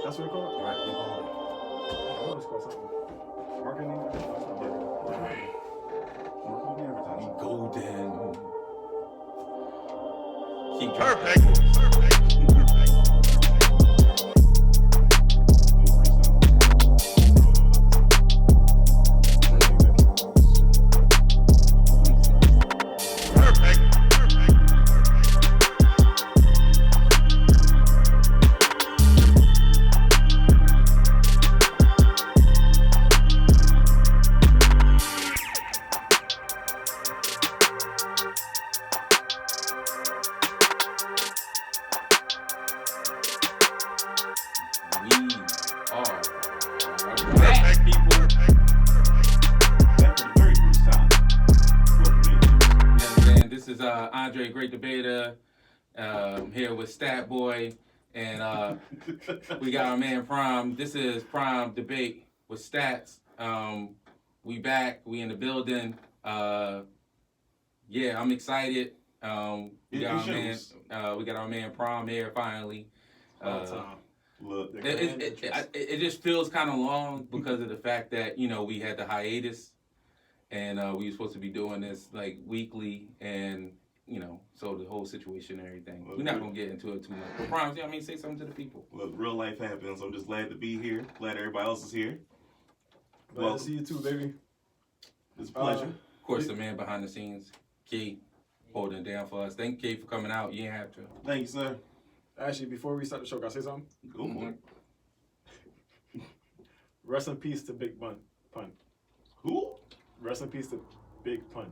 That's what it's called? Right, you hold I know it's called something. Marketing? it. Golden. Keep Perfect. Andre, great debater, here with Stat Boy, and we got our man Prime. This is Prime Debate with Stats. We back, we in the building. Yeah, I'm excited. We got our man Prime here finally. Look, it just feels kind of long because of the fact that we had the hiatus, and we were supposed to be doing this like weekly, and so the whole situation and everything. We're not gonna get into it too much. But Prime, say something to the people. Look, real life happens. I'm just glad to be here. Glad everybody else is here. Glad to see you too, baby. It's a pleasure. Of course, the man behind the scenes, Key, holding it down for us. Thank you, Key, for coming out. You didn't have to. Thank you, sir. Actually, before we start the show, can I say something? Go for it. Rest in peace to Big Pun. Who? Rest in peace to Big Pun.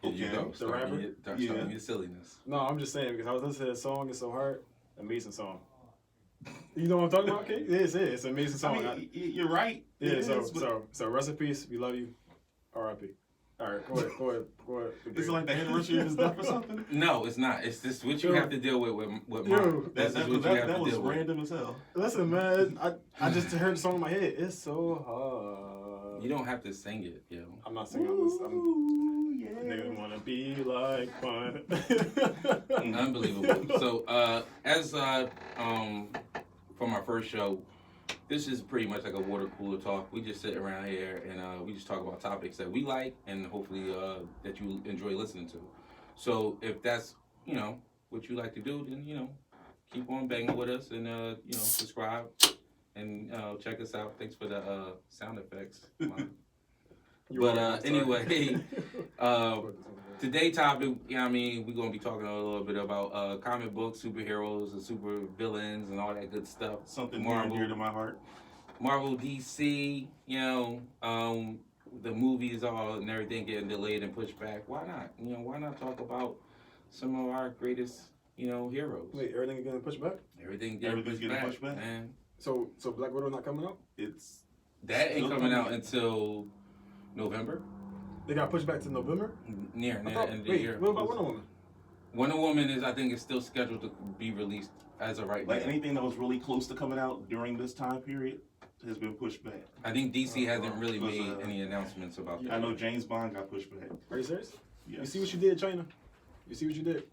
Okay. The rapper? Starting your silliness. No, I'm just saying because I was listening to that song. It's so hard. Amazing song. You know what I'm talking about, Kate? It's an amazing song. I mean, you're right. Yeah. So rest in peace. We love you. R.I.P. All right, go ahead. It's like the anniversary of his death or something. No, it's not. It's just what you have to deal with Mark. That was random as hell. Listen, man, I just heard the song in my head. It's so hard. You don't have to sing it, yo. I'm not singing this. Niggas wanna be like fun. Unbelievable. So, as for my first show, this is pretty much like a water cooler talk. We just sit around here and we just talk about topics that we like and hopefully that you enjoy listening to. So if that's what you like to do, then keep on banging with us and subscribe and check us out. Thanks for the sound effects. But anyway, today's topic, we're gonna be talking a little bit about comic books, superheroes, and super villains, and all that good stuff. Something near and dear to my heart. Marvel, DC, the movies all and everything getting delayed and pushed back. Why not? Why not talk about some of our greatest, heroes? Wait, everything getting pushed back? Everything's getting pushed back, man. So Black Widow not coming out? That ain't coming out until November. They got pushed back to November? Near the end of the year. What about Wonder Woman? Wonder Woman I think is still scheduled to be released as of right now. Like anything that was really close to coming out during this time period has been pushed back. I think DC hasn't really made any announcements about that. I know James Bond got pushed back. Are you serious? Yes. You see what you did, China? You see what you did?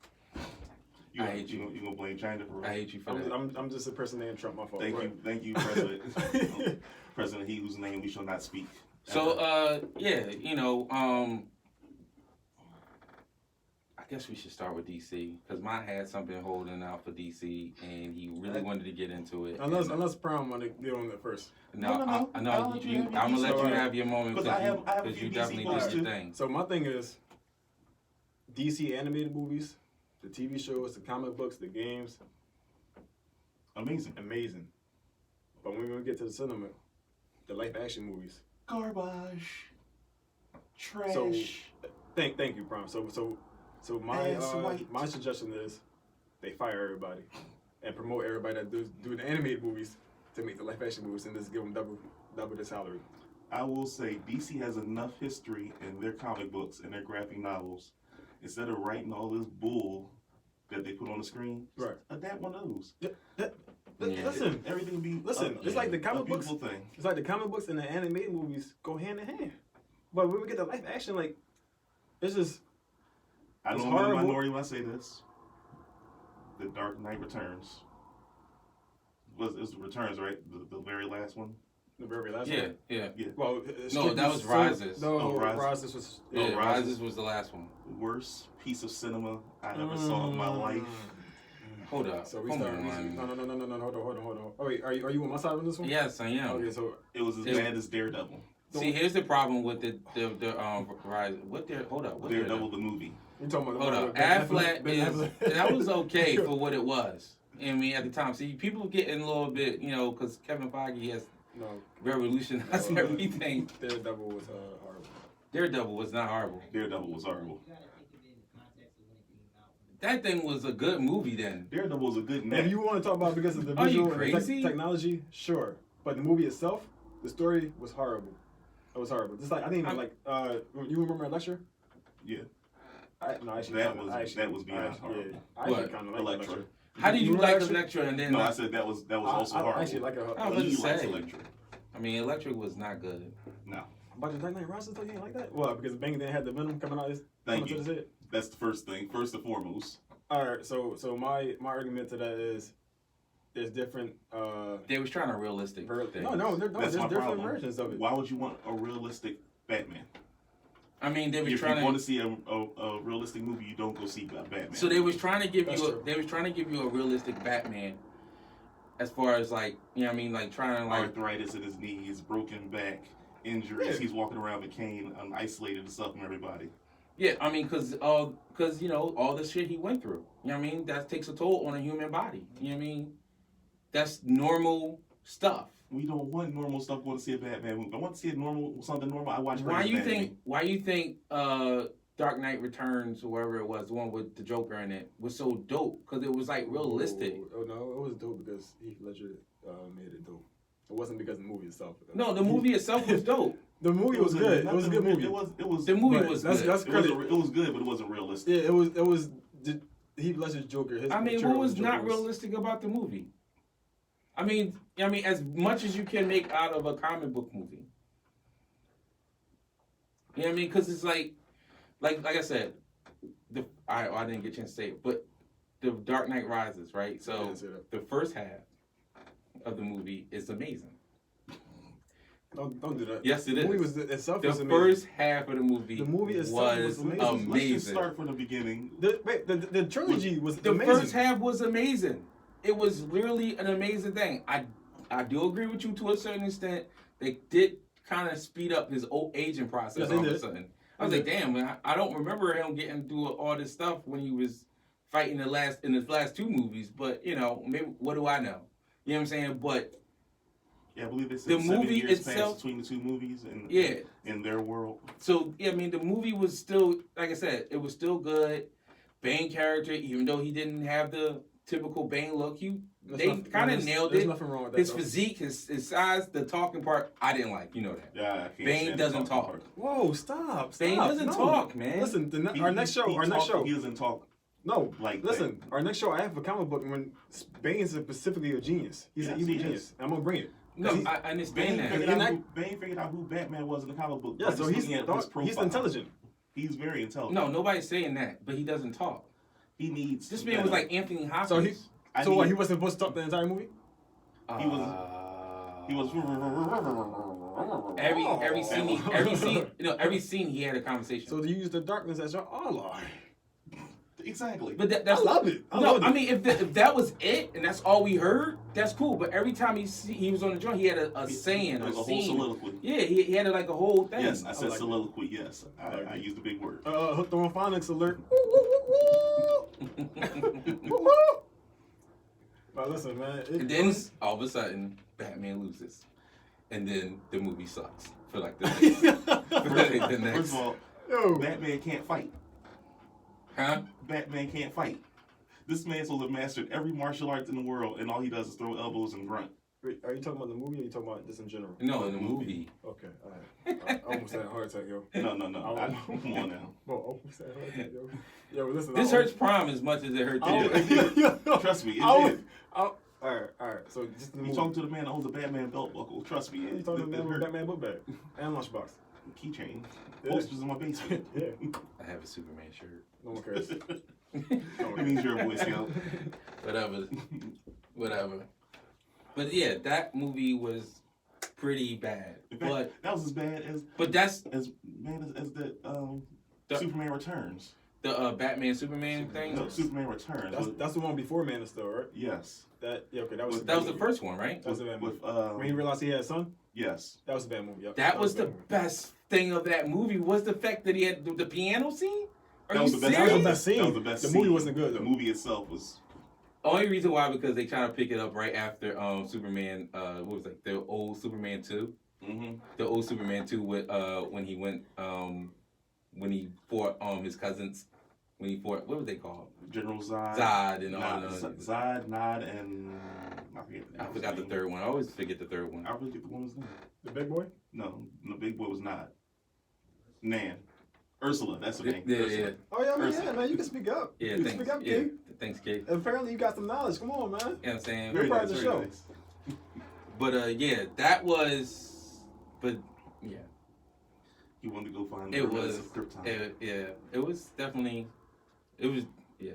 I hate you. You gonna blame China for it? I hate you for that. I'm just a person named Trump. My fault. Thank you, President. President, he whose name we shall not speak. So, I guess we should start with DC because mine had something holding out for DC, and he really wanted to get into it. Unless Prime want to get on that first. No. I'm gonna let you have your moment because you definitely did your thing. So my thing is, DC animated movies, the TV shows, the comic books, the games, amazing. But when we get to the cinema, the live action movies. Garbage, trash. So, thank you, Prime. So my suggestion is they fire everybody and promote everybody that do the animated movies to make the live action movies and just give them double the salary. I will say DC has enough history in their comic books and their graphic novels. Instead of writing all this bull that they put on the screen, right? Adapt one of those. Listen, everything be it's like the comic books. Thing. It's like the comic books and the animated movies go hand in hand. But when we get the live action, like it's just. I don't know the minority when I say this. The Dark Knight Returns. was the Returns, right? The very last one. The very last one. Yeah. Well, No, that was Rises. No, Rises. Rises was. Yeah, Rises. Rises was the last one. Worst piece of cinema I ever saw in my life. Hold up. So we Come started. on. No. Hold on. Oh wait, are you on my side on this one? Yes, I am. Okay, so It was as bad as Daredevil. See, here's the problem with the Rise. Hold up. What Daredevil the movie. you talking about? Hold up. Ben Affleck Affleck? that was okay for what it was. I mean, at the time, see, people getting a little bit, because Kevin Feige has No, revolutionized everything. Daredevil was horrible. Daredevil was not horrible. Daredevil was horrible. That thing was a good movie then. Daredevil was a good If neck. you want to talk about because of the Are you visual and crazy? technology, sure. But the movie itself, the story was horrible. It was horrible. Just like I didn't even you remember Lecture? Yeah. That was beyond horrible. Yeah, I actually What? kind of like Electra. Lecture. How did you remember like Lecture? Electra and then No, I not? said that was also I horrible. actually like it. I was about He to likes say. Electra. I mean, Electric was not good. No. But the Dark Knight Rises though, you ain't like that? Well, because Bang then had the Venom coming out his Thank coming you. to his head. That's the first thing. First and foremost. All right, so my argument to that is there's different They was trying to realistic things. there's That's my different problem. versions of it. Why would you want a realistic Batman? I mean, they was If trying you to. want to see a realistic movie, you don't go see Batman. So they was trying to give That's you. true. They was trying to give you a realistic Batman, as far as like what I mean, like trying to like. arthritis in his knees, broken back, injuries. Yeah. He's walking around with a cane, isolated and stuff from everybody. Yeah, I mean, cause all the shit he went through. You know what I mean? That takes a toll on a human body. You know what I mean? That's normal stuff. We don't want normal stuff. Want to see a Batman movie? I want to see something normal. I watch. Why Breaking Bad. you think Dark Knight Returns or whatever it was, the one with the Joker in it, was so dope? Cause it was like realistic. Oh no, it was dope because Heath Ledger made it dope. It wasn't because of the movie itself. No, the movie itself was dope. The movie was good. It was a good movie. It was. The movie But was that's good. that's credit. It was good, but it wasn't realistic. Yeah, it was Heath Ledger's Joker. His I mean, portrayal what was of the Joker not realistic about the movie? I mean, as much as you can make out of a comic book movie. You know what I mean? Because it's like I said, I didn't get a chance to say it, but the Dark Knight Rises, right? I So didn't say that. the first half of the movie is amazing. Don't do that. Yes, it The is. movie was itself The was amazing. first half of the movie, The movie itself was amazing. Let's just start from the beginning. The trilogy was The amazing. first half was amazing. It was really an amazing thing. I do agree with you to a certain extent. They did kind of speed up his old aging process Yeah, all they of a did. sudden. I was like, damn, man, I don't remember him getting through all this stuff when he was fighting in his last two movies. But maybe what do I know? You know what I'm saying? But Yeah, I believe they said The 7 movie years itself- passed between the two movies, and Yeah. in their world. so yeah, I mean, the movie was still, like I said, it was still good. Bane character, even though he didn't have the typical Bane look, they kind of nailed There's it. nothing wrong with that. His though. physique, his size, the talking part, I didn't like. You know that. Yeah, I can't Bane stand the doesn't talking talk. part. Whoa, stop. Bane doesn't no. talk, man. Listen, He- our next show. he doesn't talk. No, Like listen. Our next show, I have a comic book when Bane's specifically a genius. He's an Yes, evil he genius. is. I'm gonna bring it. No, He's- I understand that. Bane figured out who Batman was in the comic book. Yeah, by so just he's looking at his profile. he's intelligent. He's very intelligent. No, nobody's saying that, but he doesn't talk. He needs. This man was like Anthony Hopkins. So he wasn't supposed to talk the entire movie? He was. every scene he had a conversation. So you use the darkness as your ally. Exactly. But that's I love it. I no, love it. I mean if that was it and that's all we heard, that's cool. But every time he was on the joint, he had a saying, It was a a whole scene. soliloquy. Yeah, he had like a whole thing. Yes, I said like it. soliloquy. Yes, I like I it. used a big word. Hooked on phonics alert. But listen, man. And then all of a sudden, Batman loses, and then the movie sucks for like the next. First of all, Yo. Batman can't fight. Huh? Batman can't fight. This man's supposed to have mastered every martial arts in the world, and all he does is throw elbows and grunt. Wait, are you talking about the movie or are you talking about this in general? No, in the movie. Okay, alright. I almost had a heart attack, yo. No. Come on now. Bro, I almost had a heart attack, yo. Yo, listen. This hurts Prime as much as it hurt Yeah. you. Trust me, it did. Alright. So just the You movie. talking to the man that owns a Batman belt buckle. Trust me. You talking to the man with a Batman book bag and lunchbox. Keychain. Yeah. Posters in my basement. Yeah. I have a Superman shirt. No one cares. It means you're a Boy Scout. Whatever. But yeah, that movie was pretty bad. In fact, But that was as bad as the Superman Returns. The Batman Superman thing. No, Superman Returns. That's the one before Man of Steel, right? Yes. That was the first one, right? That was a bad movie. When he realized he had a son. Yes. That was a bad movie. Yep. That was the best thing of that movie was the fact that he had the piano scene. That was the best scene. That was the best scene. The movie wasn't good, though. The movie itself was. Only reason why because they try to pick it up right after Superman. What was it, the old Superman 2? Mm-hmm. The old Superman 2 with when he went when he fought his cousins. When he fought, what was they called? General Zod. Zod and all Zod, Nod, and I forgot the third one. I always forget the third one. I forget the woman's name. The big boy? No, the big boy was not. Nan. Ursula, that's her name. Yeah, Ursula. yeah. Oh yeah, man, you can speak up. Yeah, you thanks. Speak up, Yeah, Kate. thanks, Kate. Apparently you got some knowledge. Come on, man. You know what I'm saying? Very proud of the show. Nice. But yeah, that was. But yeah. You wanted to go find It the was. of Krypton. It was definitely. It was. Yeah.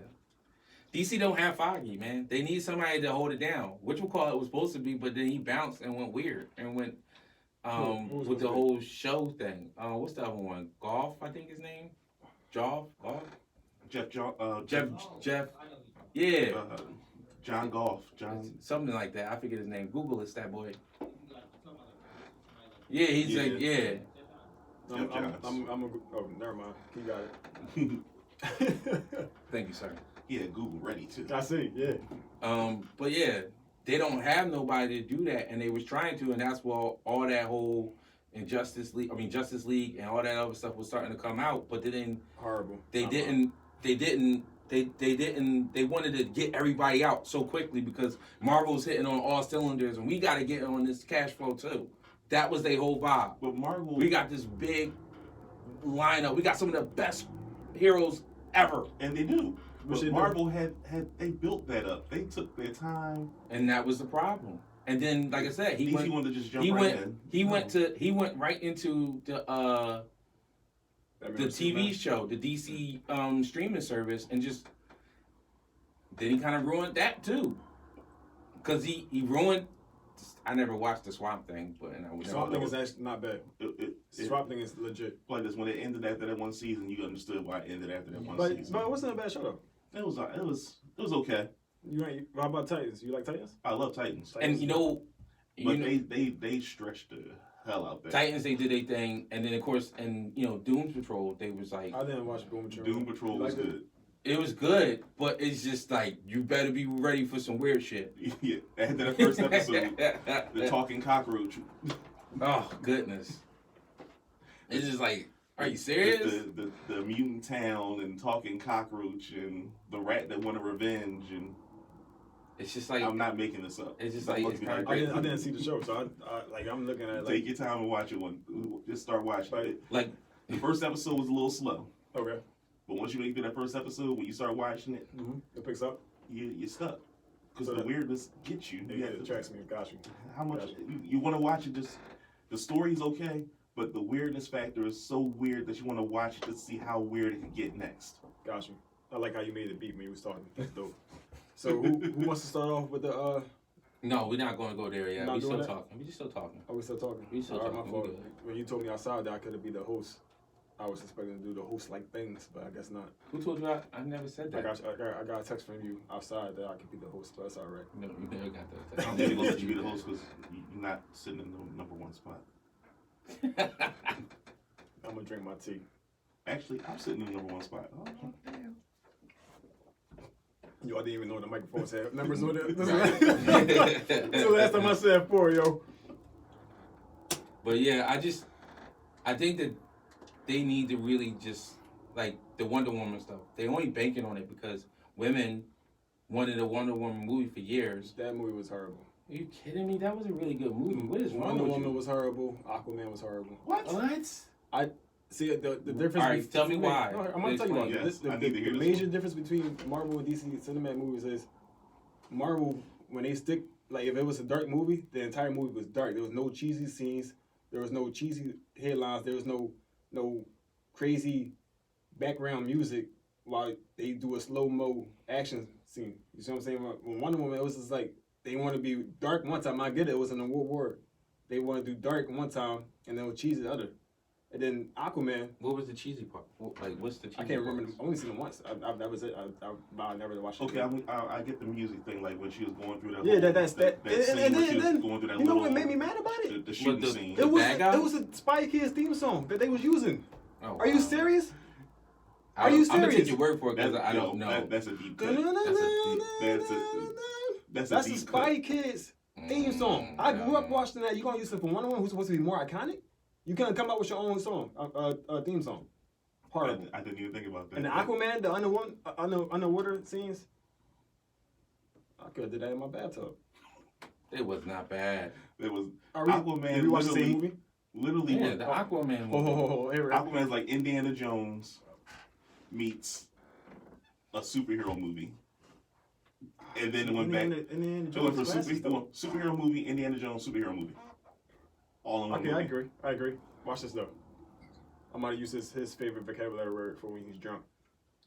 DC don't have Foggy, man. They need somebody to hold it down. Which we'll call it was supposed to be, but then he bounced and went weird and went with the whole show thing. What's the other one? Golf, I think his name. Golf. Jeff. Yeah. John Golf. John. Something like that. I forget his name. Google it, that boy. Yeah, he's like, yeah. Oh, never mind. You got it. Thank you, sir. Yeah, Google ready too. I see, yeah. But yeah, they don't have nobody to do that, and they was trying to, and that's why all that whole Justice League and all that other stuff was starting to come out, but they didn't. Horrible. They wanted to get everybody out so quickly because Marvel's hitting on all cylinders, and we got to get on this cash flow too. That was their whole vibe. But Marvel, we got this big lineup. We got some of the best heroes ever, and they do. But Marvel had they built that up. They took their time, and that was the problem. And then, like I said, he wanted to just jump right in. He went right into the TV show, the DC streaming service, and just then he kind of ruined that too, because he ruined. I never watched the Swamp Thing, but Swamp Thing is actually not bad. Swamp Thing is legit. Like this, when it ended after that one season, you understood why it ended after that one season. But it wasn't a bad show though. It was okay. How about Titans? You like Titans? I love Titans. And they stretched the hell out there. Titans, they did a thing, and then of course, and Doom Patrol, they was like. I didn't watch Doom Patrol. Doom Patrol was good. It was good, but it's just like you better be ready for some weird shit. Yeah, after the first episode, the talking cockroach. Oh goodness! It's just like, are you serious? The mutant town and talking cockroach and the rat that wanted revenge and. It's just like I'm not making this up. It's just like it's kind of I didn't see the show, so I'm looking at it. Take your time and watch it. Just start watching it. Like the first episode was a little slow. Okay. But once you make it through that first episode, when you start watching it, it picks up. You're stuck because the weirdness gets you. It attracts me. Got you. How much you want to watch it? Just the story's okay, but the weirdness factor is so weird that you want to watch it to see how weird it can get next. Got you. I like how you made the beat when you was talking. That's dope. So who wants to start off with the? No, we're not going to go there yet. We still talking. We still talking. Oh, we still talking. We still talking. My fault. When you told me outside that I could be the host, I was expecting to do the host-like things, but I guess not. Who told you I never said that? I got a text from you outside that I could be the host, but that's all right. No, you never got that. I don't think you let you be the host because you're not sitting in the number one spot. I'm going to drink my tea. Actually, I'm sitting in the number one spot. Oh, damn. Yo, I didn't even know the microphones had numbers on it. This is the last time I said 4, yo. But yeah, I think that they need to really just, like, the Wonder Woman stuff. They only banking on it because women wanted a Wonder Woman movie for years. That movie was horrible. Are you kidding me? That was a really good movie. What is wrong Wonder with Woman you? was horrible. Aquaman was horrible. What? I see the difference. All right, tell me why. No, I'm gonna tell you why. Yes, The major difference between Marvel and DC cinematic movies is Marvel, when they stick, like if it was a dark movie, the entire movie was dark. There was no cheesy scenes. There was no cheesy headlines. There was no crazy background music while they do a slow-mo action scene. You see what I'm saying? When Wonder Woman, it was just like they want to be dark one time. I get it. It was in the World War. They want to do dark one time, and then cheesy the other. And then Aquaman. What was the cheesy part? Like, what's the cheesy I can't remember. parts? I only seen it once. That was it. I never watched it. Okay, I get the music thing, like when she was going through that. Yeah, whole, that scene where she was going through that you know little, what made me mad about it? The shooting the- scene. the bad guy? It was a Spy Kids theme song that they was using. Oh, Are you wow. serious? Are you I'm gonna take serious? your word for it because I don't know. That's a deep cut. That's That's a the deep Spy cut. Kids theme song. I grew up watching that. You gonna use it for Wonder Woman, who's supposed to be more iconic? You can't come up with your own song, theme song. Horrible. I didn't even think about that. And the Aquaman, the underwater scenes, I could have did that in my bathtub. It was not bad. It was Are Aquaman. Did we watch the same movie? Literally, Yeah, the Aquaman movie. Aquaman's like Indiana Jones meets a superhero movie, and then it went back. It went from superhero movie, Indiana Jones superhero movie, all in one Okay, movie. I agree. Watch this though. I'm gonna use his favorite vocabulary word for when he's drunk.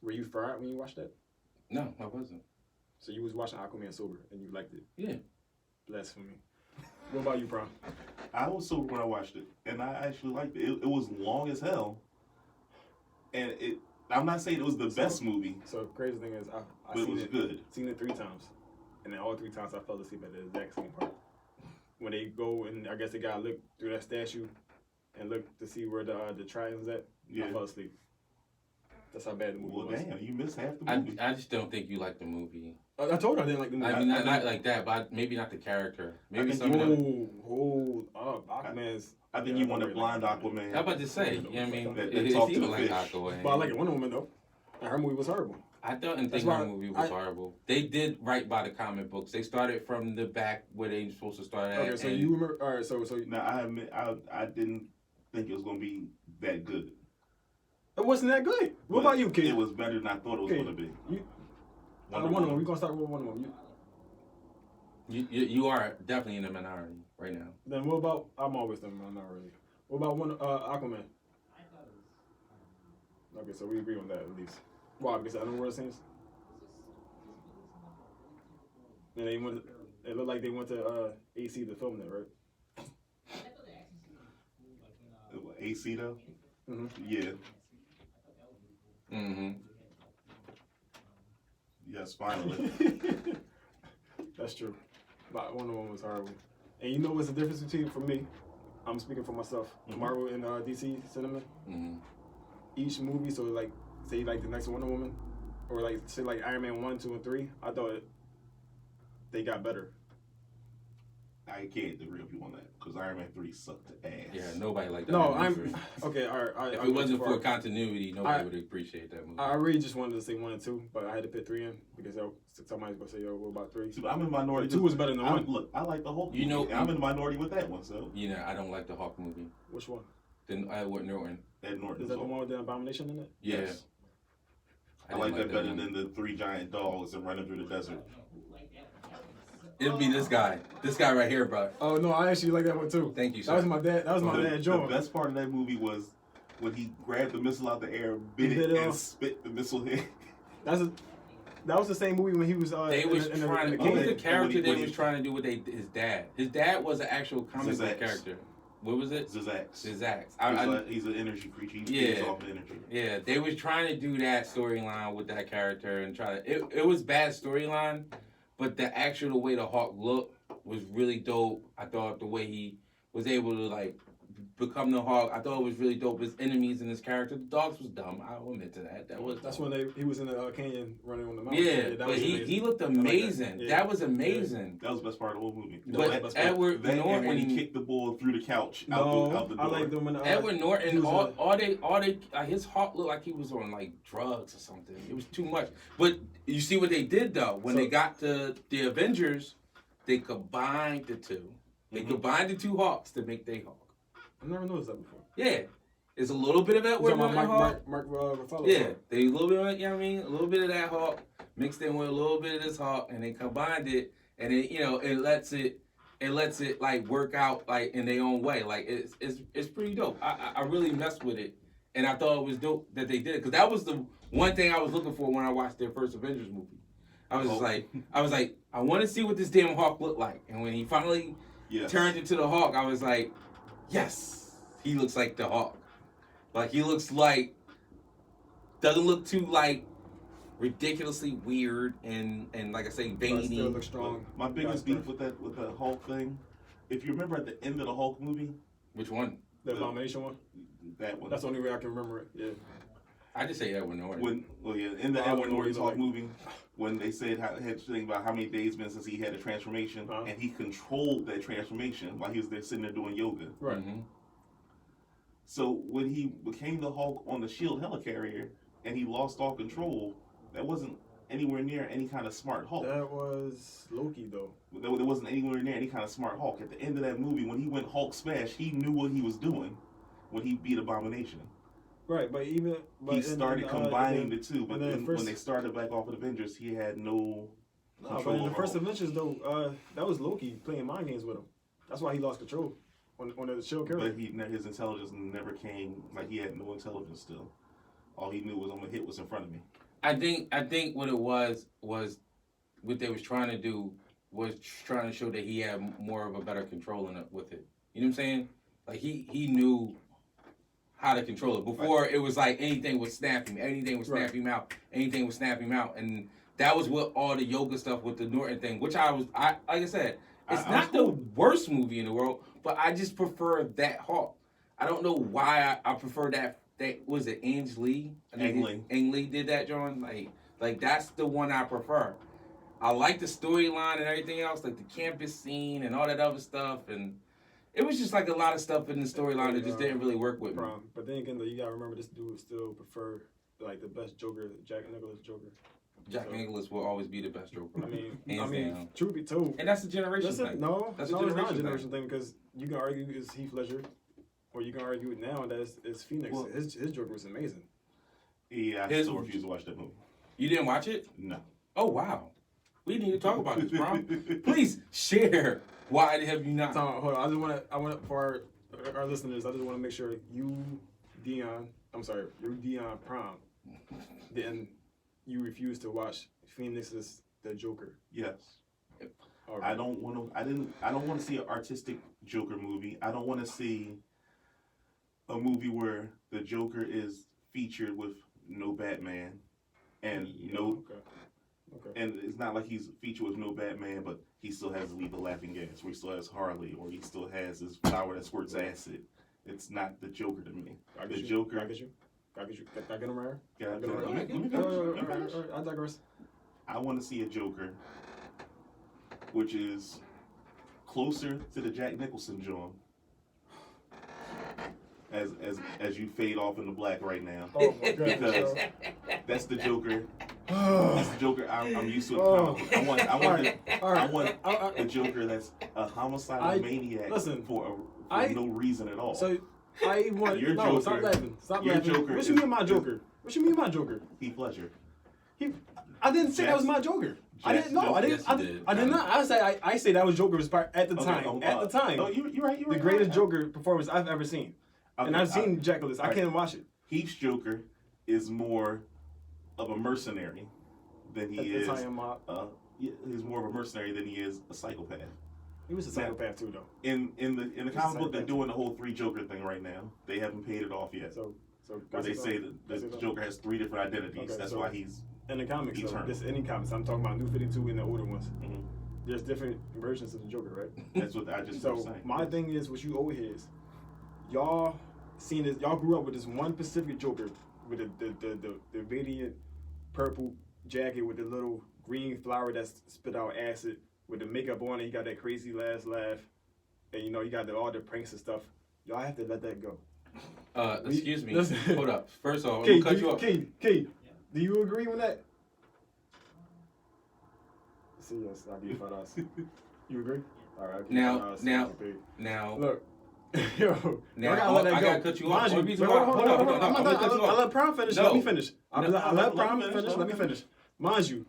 Were you fried when you watched that? No, I wasn't. So you was watching Aquaman sober and you liked it? Yeah. Blasphemy. What about you, Prom? I was sober when I watched it, and I actually liked it. It was long as hell, and I'm not saying it was the best movie, So crazy thing is, I but it was good. seen it 3 times, and then all 3 times I fell asleep at the exact same part. When they go and I guess they gotta look through that statue and look to see where the triangle's at. Yeah. I fell asleep. That's how bad the movie Well, was. damn, you missed half the movie. I just don't think you like the movie. I told her I didn't like the movie. I mean, not like that, but maybe not the character. Maybe think some of them. Aquaman's. I think you want a blind Aquaman. How about to say? You know what I mean? That It's talk to even the like fish. Aquaman. But I like Wonder Woman though. And her movie was horrible. I didn't That's think why her movie was I- horrible. They did right by the comic books. They started from the back where they were supposed to start at. Okay, so and you remember? All right, so Now I admit I didn't think it was gonna be that good. it wasn't that good. What But about you, kid? It was better than I thought it was Okay. gonna be. Wonder Woman. We gonna start with Wonder Woman. You are definitely in the minority right now. Then what about? I'm always the minority. What about Aquaman? Okay, so we agree on that at least. Why? Because I don't know what it seems. And they went. It looked like they went to AC to film that, right? AC though. Mm-hmm. Yeah. Mm-hmm. Yes, finally. That's true. But Wonder Woman was horrible. And you know what's the difference between, for me, I'm speaking for myself, Marvel and DC cinema? Mm-hmm. Each movie, so like, say like the next Wonder Woman, or like, say like Iron Man 1, 2, and 3, I thought they got better. I can't agree with you on that because Iron Man 3 sucked ass. Yeah, nobody liked that. No, movie. okay, all right. If it wasn't for continuity, nobody would appreciate that movie. I really just wanted to say 1 and 2, but I had to put 3 in because somebody's gonna say, "Yo, what about 3?" See, but I'm in the minority. 2 was better than 1. Look, I like the whole. You know, I'm in the minority with that one. So You know, I don't like the Hawk movie. Which one? Then Edward Norton. Ed Norton. Is that the one with the abomination in it? Yeah. Yes. I didn't like that better one. than the 3 giant dogs and running through the desert. It'll be this guy right here, bro. Oh no, I actually like that one too. Thank you, sir. That was my dad. That was my dad The John. best part of that movie was when he grabbed the missile out the air, bit it, and off. spit the missile head. That was the same movie when he was. They was in trying. the What was cave. the character they when he- was trying to do with his dad? His dad was an actual comic book Zazax. character. What was it? Zazax. Zazax. He's an energy creature. He Yeah. feeds off energy. Yeah, they was trying to do that storyline with that character and try to. It was bad storyline, but the actual way the Hawk looked was really dope. I thought the way he was able to like become the Hawk, I thought it was really dope. His enemies and his character, the dogs was dumb. I'll admit to that. That's when he was in the canyon running on the mountain. Yeah, that but was he amazing. looked I like that. amazing. Yeah. That was amazing. That was the best part of the whole movie. But Edward That and when he Norton, kicked the ball through the couch out the I door. like them when Edward Norton, he was all they his Hawk looked like he was on like drugs or something. It was too much. But you see what they did though when they got to the Avengers, they combined the two. They combined the 2 Hawks to make their Hawk. I never noticed that before. Yeah, it's a little bit of Edward Talking Norton about Hawk. Mark Ruffalo. Yeah, they a little bit of, you know what I mean, a little bit of that Hawk mixed in with a little bit of this Hawk, and they combined it, and it, you know, it lets it like work out like in their own way. Like it's pretty dope. I really messed with it, and I thought it was dope that they did it because that was the one thing I was looking for when I watched their first Avengers movie. I was like, I want to see what this damn Hulk looked like. And when he finally turned into the Hulk, I was like, yes, he looks like the Hulk. Like he looks like, doesn't look too like ridiculously weird and like I say, veiny. Still look strong. My biggest beef with that Hulk thing, if you remember at the end of the Hulk movie. Which one? The Abomination one? That one. That's the only way I can remember it. Yeah. I just say Edward Norton. In the Edward Norton Hulk movie, when they said had to think about how many days been since he had a transformation, and he controlled that transformation while he was there sitting there doing yoga. Right. Mm-hmm. So when he became the Hulk on the SHIELD helicarrier and he lost all control, that wasn't anywhere near any kind of smart Hulk. That was Loki, though. There wasn't anywhere near any kind of smart Hulk. At the end of that movie, when he went Hulk smash, he knew what he was doing when he beat Abomination. Right, but he started combining the two. But then when they started back off of Avengers, he had no control. But in the first Avengers, though, that was Loki playing mind games with him. That's why he lost control on the SHIELD carrier. But his intelligence never came. Like he had no intelligence still. All he knew was I'm gonna hit what's in front of me. I think what it was what they was trying to do was trying to show that he had more of a better control with it. You know what I'm saying? Like he knew how to control it. Before it was like anything would snap him, anything would snap him out, anything would snap him out, and that was what all the yoga stuff with the Norton thing, which I like I said, it's not the worst movie in the world, but I just prefer that Hulk. I don't know why I prefer that. That was it. Ang Lee. Ang Lee did that, John. Like that's the one I prefer. I like the storyline and everything else, like the campus scene and all that other stuff, and it was just like a lot of stuff in the storyline that just didn't really work with me. But then again, though, you gotta remember this dude would still prefer like the best Joker, Jack Nicholson Joker. Jack Nicholson will always be the best Joker. I mean, truth be told, and that's a generation thing. No, it's not a generation thing because you can argue it's Heath Ledger. Or you can argue it now that it's Phoenix. Well, his Joker was amazing. Yeah, I still refuse to watch that movie. You didn't watch it? No. Oh, wow. We need to talk about this, bro. Please share. Why have you not? Hold on. I want for our listeners, I just want to make sure you, Dion Prom, then you refuse to watch Phoenix's The Joker. Yes. Right. I don't want to see an artistic Joker movie. I don't want to see a movie where the Joker is featured with no Batman and and it's not like he's featured with no Batman, but he still has to leave the laughing gas, or he still has Harley, or he still has his flower that squirts acid. It's not the Joker to me. The Joker. I get you. Can I get him right here? Let me finish. I digress. I want to see a Joker which is closer to the Jack Nicholson John. As you fade off into black right now. Oh my God. Because that's the Joker. That's the Joker I'm used to. I want a Joker that's a homicidal maniac for no reason at all. So I want your Joker. Stop laughing. Stop your laughing. Joker What you mean my Joker? What you mean my Joker? Heath Ledger. I didn't say that was my Joker. I didn't know. I didn't. I did not. I say that was Joker's part at the time. At the time. No, you're right. The greatest Joker performance I've ever seen. And I've seen Jack Nicholson. I can't watch it. Heath's Joker is more of a mercenary than he is. He's more of a mercenary than he is a psychopath. He was a psychopath too, though. In the comic book, they're doing the whole 3 Joker thing right now. They haven't paid it off yet. Where they say that the Joker has 3 different identities. That's why he's in the comics. Any comics. I'm talking about New 52 and the older ones. Mm-hmm. There's different versions of the Joker, right? That's what I just was saying. My thing is, what you old heads, y'all seen this. Y'all grew up with this one specific Joker with the radiant purple jacket with the little green flower that spit out acid with the makeup on, and he got that crazy last laugh, and you got all the pranks and stuff. Y'all have to let that go. Excuse me. Hold up. First of all, I'm gonna cut you off. Key, do you agree with that? See, yes, I'll give you $5. You agree? All right. Now. Look. Yo, now I gotta cut you off. I'll let Prom finish. Let me finish. I'll let Prom finish. Let me finish. Mind you,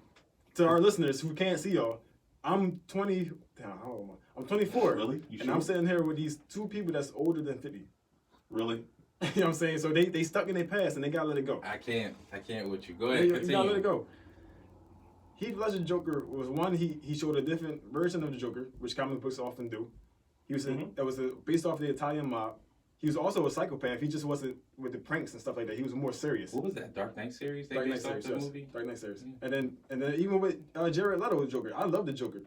to our listeners who can't see y'all, I'm 20. Damn, how old am I? I'm 24. Really? And I'm sitting here with these 2 people that's older than 50. Really? You know what I'm saying? So they stuck in their past and they gotta let it go. I can't with you. Go ahead. Continue. You gotta let it go. Heath Ledger Joker was one. He showed a different version of the Joker, which comic books often do. He was based off the Italian mob. He was also a psychopath. He just wasn't with the pranks and stuff like that. He was more serious. What was that Dark Knight series? Dark Knight series, yes. Dark Knight series. And then even with Jared Leto was Joker. I love the Joker.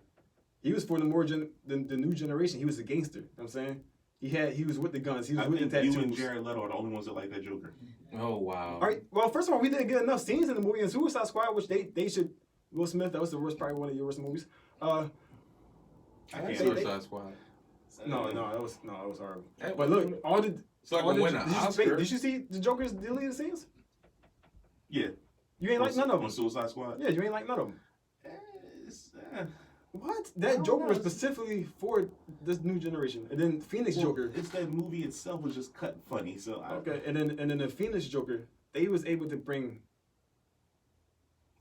He was for the new generation. He was a gangster. You know what I'm saying? He was with the guns. He was with the tattoos. You and Jared Leto are the only ones that like that Joker. Oh wow. All right. Well, first of all, we didn't get enough scenes in the movie. In Suicide Squad, which they should. Will Smith, that was probably one of your worst movies. Suicide Squad. No, that was horrible. But look, did you see the Joker's deleted scenes? Yeah. You ain't like none of them. On Suicide Squad? Yeah, you ain't like none of them. What? That Joker was specifically for this new generation. And then Phoenix Joker. It's that movie itself was just cut funny. So okay, and then the Phoenix Joker, they was able to bring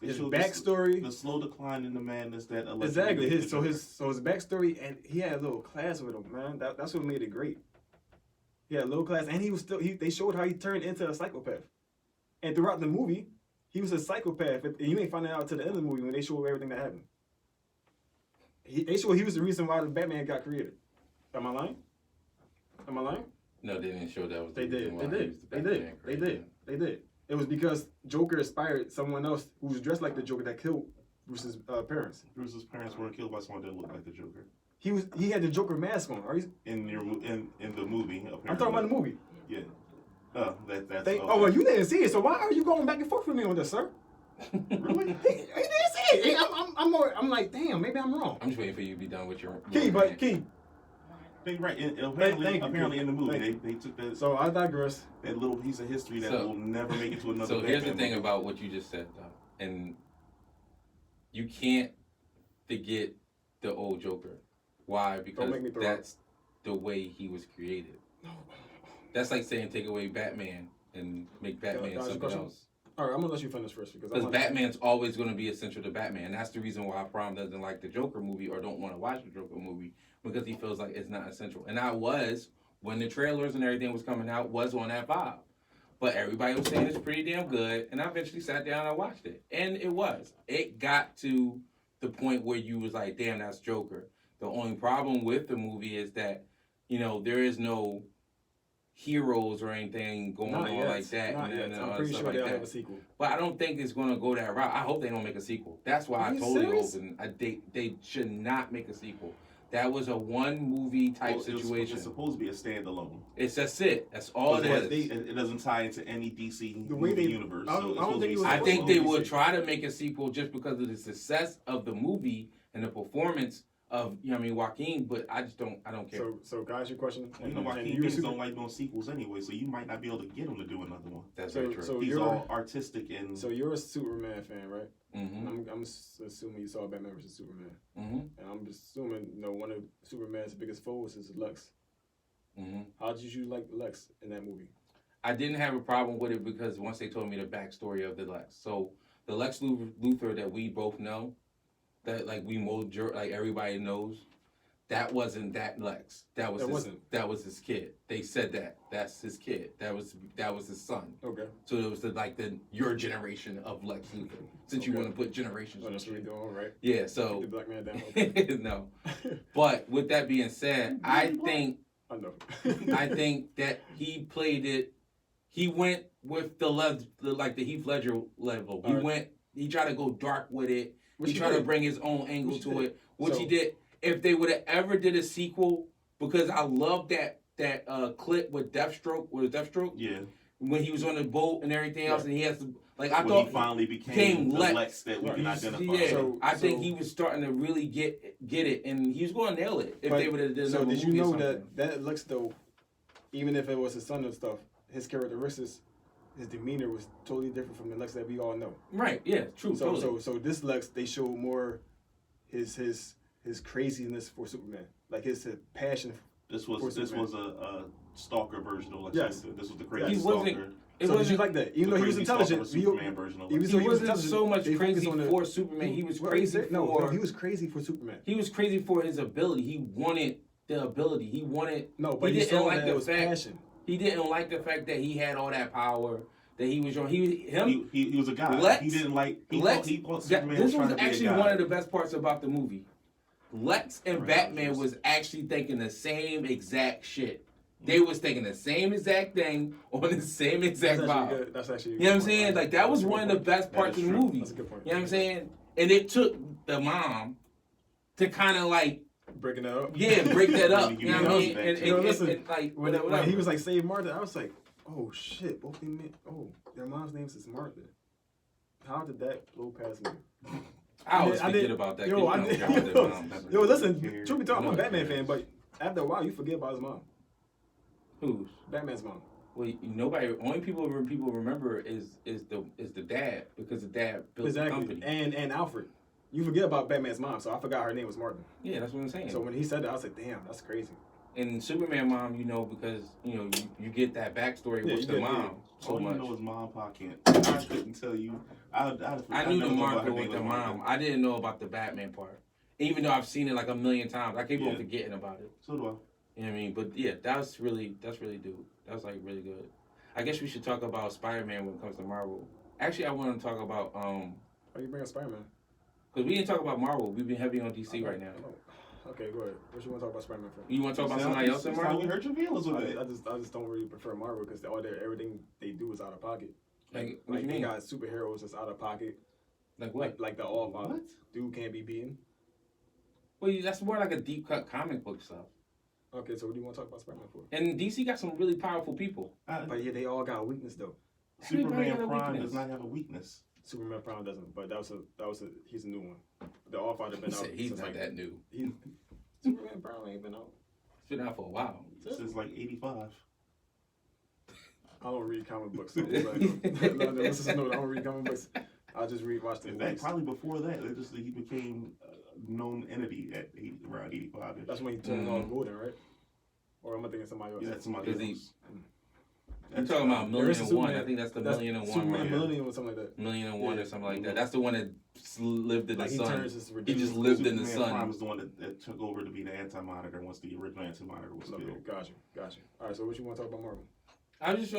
his backstory, the slow decline in the madness that exactly his backstory, and he had a little class with him, man. That's what made it great. He had a little class, and he was still. They showed how he turned into a psychopath, and throughout the movie, he was a psychopath. And you ain't find out to the end of the movie when they show everything that happened. They showed he was the reason why the Batman got created. Am I lying? No, they didn't show that was. They did. It was because Joker inspired someone else who was dressed like the Joker that killed Bruce's parents. Bruce's parents weren't killed by someone that looked like the Joker. He had the Joker mask on. In the movie. Apparently. I'm talking about the movie. Yeah. That's. Oh well, you didn't see it, so why are you going back and forth with me on this, sir? Really? He didn't see it. I'm like, damn, maybe I'm wrong. I'm just waiting for you to be done with your. Key. Right. Apparently in the movie, they took that. So I digress. That little piece of history that will never make it to another. So here's the thing about what you just said, though, and you can't forget the old Joker. Why? Because that's the way he was created. That's like saying take away Batman and make Batman something else. All right, I'm gonna let you finish first because Batman's always going to be essential to Batman. That's the reason why Prom doesn't like the Joker movie or don't want to watch the Joker movie, because he feels like it's not essential. And I was, when the trailers and everything was coming out, was on that vibe. But everybody was saying it's pretty damn good, and I eventually sat down and watched it. And it was. It got to the point where you was like, damn, that's Joker. The only problem with the movie is that, there is no heroes or anything going on like that. I'm pretty sure they'll have a sequel. But I don't think it's going to go that route. I hope they don't make a sequel. That's why I totally open. They should not make a sequel. That was a one movie type situation. It's supposed to be a standalone. That's it. That's all it is. It doesn't tie into any DC movie universe. I think they will try to make a sequel just because of the success of the movie and the performance of Joaquin, but I don't care. So guys, your question. Joaquin don't like doing sequels anyway, so you might not be able to get him to do another one. That's very true. So he's all artistic and. So you're a Superman fan, right? Mm-hmm. I'm assuming you saw Batman vs Superman. Mm-hmm. And I'm just assuming one of Superman's biggest foes is Lex. Mm-hmm. How did you like Lex in that movie? I didn't have a problem with it because once they told me the backstory of the Lex. So the Lex Luthor that we both know, that everybody knows, that wasn't that Lex. That was his kid. They said that's his kid. That was his son. Okay. So it was your generation of Lex Luthor. Since you want to put generations. Oh, that's what we're doing, right? Yeah. So keep the black man down. Okay. No. But with that being said, I think that he played it. He went with the Heath Ledger level. He tried to go dark with it. He tried to bring his own angle to it, which he did. If they would have ever did a sequel, because I love that clip with Deathstroke. Yeah. When he was on the boat and everything else, and he has to I when thought he finally became the Lex that we can identify. Yeah, I think he was starting to really get it, and he was going to nail it if they would have done. So did you know that Lex though, even if it was his son and stuff, his characteristics, his demeanor was totally different from the Lex that we all know. Right. Yeah. True. So totally. so this Lex, they show more his craziness for Superman, like his passion. This was a stalker version of Lex. Yes. This was the crazy stalker. It wasn't like that. Even though he was intelligent, Superman version of Lex. He wasn't so much crazy for Superman. He was crazy No, he was crazy for Superman. He was crazy for his ability. He wanted the ability. He wanted. No, but he didn't like the fact. Passion. He didn't like the fact that he had all that power, that he was on. He was a guy. Lex, he didn't like. He thought Superman this was trying to actually be a guy. one of the best parts about the movie. Lex and Batman was actually thinking the same exact shit. They was thinking the same exact thing on the same exact vibe. That's actually. You know what I'm saying? Like that was one of the best parts of the movie. That's a good point. You know what I'm saying? And it took the mom to kind of like breaking that up. Yeah, break that up. You know what I mean? And like when he was like save Martha, I was like, oh shit, both their mom's names is Martha. How did that blow past me? I always forget about that. Yo, listen, truth be told, I'm a Batman fan, but after a while, you forget about his mom. Who's? Batman's mom. Well, nobody. Only people remember is the dad, because the dad built the company. And Alfred. You forget about Batman's mom, so I forgot her name was Martha. Yeah, that's what I'm saying. So when he said that, I was like, damn, that's crazy. And Superman mom, because you get that backstory with the mom so much. You know his mom, Pa can't. I couldn't tell you. I knew the Martha with the mom. I didn't know about the Batman part. Even though I've seen it like a million times, I keep on forgetting about it. So do I. You know what I mean? But yeah, that's really dope. That's like really good. I guess we should talk about Spider-Man when it comes to Marvel. Actually, I want to talk about Why you bring up Spider-Man? Because we didn't talk about Marvel. We've been heavy on DC right now. Okay, go ahead. What you want to talk about Spider-Man for? You want to talk about somebody else in Marvel? We hurt your feelings with it. I just don't really prefer Marvel because everything they do is out of pocket. Like they got superheroes that's out of pocket. Like what? Like the All-Father. Dude can't be beaten. Well, that's more like a deep cut comic book stuff. Okay, so what do you want to talk about Spider-Man for? And DC got some really powerful people. But yeah, they all got a weakness though. Superman Prime does not have a weakness. Superman Prime doesn't, but he's a new one. The All-Father been out. He's not that new. Superman Prime ain't been out. It's been out for a while. Since like '85. I don't read comic books. So I don't read comic books. I just watch the movies. Probably before that, he became a known entity at around '85. That's when he turned all golden, right? Or am I thinking somebody else? Yeah, that's somebody else. You're talking about Million-1. I think that's the Million-1. Superman Million or something like that. Million-1 or something like that. That's the one that lived in the sun. He just lived in the sun. Prime was the one that took over to be the Anti-Monitor once the original Anti-Monitor was killed. Gotcha. All right, so what you want to talk about Marvel? I just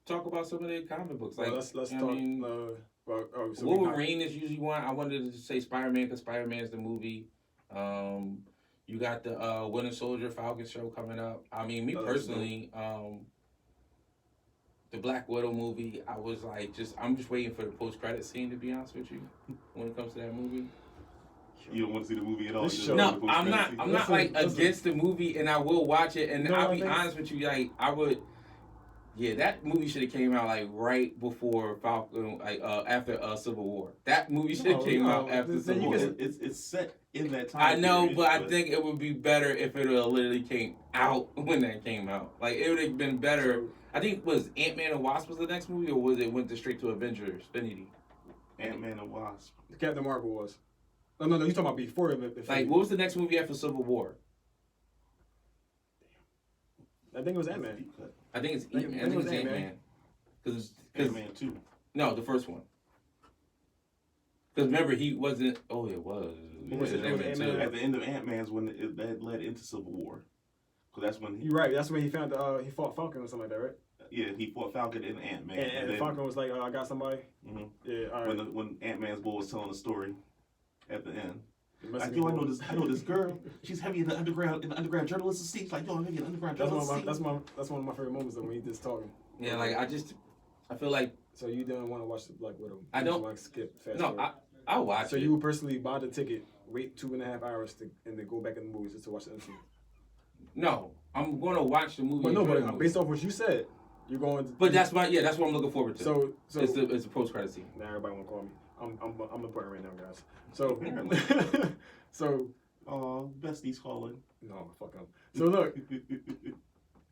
talk about some of their comic books. Like, let's talk. So Wolverine is usually one. I wanted to say Spider-Man because Spider-Man's the movie. You got the Winter Soldier Falcon show coming up. I mean, me personally, the Black Widow movie, I'm just waiting for the post-credit scene, to be honest with you, when it comes to that movie. You don't want to see the movie at all? No, I'm not against the movie, and I will watch it, and I'll be honest with you, I would. Yeah, that movie should have came out right before Falcon, after Civil War. That movie should have came out after Civil War. It's set in that time. I know, period, but I think it would be better if it literally came out when that came out. Like, it would have been better. I think was Ant-Man and Wasp was the next movie, or was it went straight to Avengers? Infinity. Ant-Man and Wasp. Captain Marvel was. No, you're talking about before Infinity. Like, what was the next movie after Civil War? I think it was Ant-Man. I think it's Ant-Man. I think it was Ant-Man. Because Ant-Man 2. No, the first one. Because remember, he wasn't. Oh, it was. At the end of Ant-Man's when that led into Civil War. Because that's when. You're right. That's when he found he fought Falcon or something like that, right? Yeah, he fought Falcon and Ant-Man. And then, Falcon was like, I got somebody. Mm-hmm. Yeah, all right. When Ant-Man's boy was telling the story at the end. Like, I know this girl. She's heavy in the underground journalism scene. Like, I'm heavy in the underground journalism scene. That's one of my favorite moments though, when he just talking. Yeah, like I feel like. So you didn't want to watch the Black Widow? I don't. Want to skip fast. No, I'll watch it. So you would personally buy the ticket, wait 2.5 hours and then go back in the movies just to watch the MCU? No, I'm going to watch the movie. But based off what you said, you're going to. But that's what I'm looking forward to. So it's a post-credit scene. Now everybody want to call me. I'm important right now, guys. So. So, Bestie's calling. No, fuck him. So look,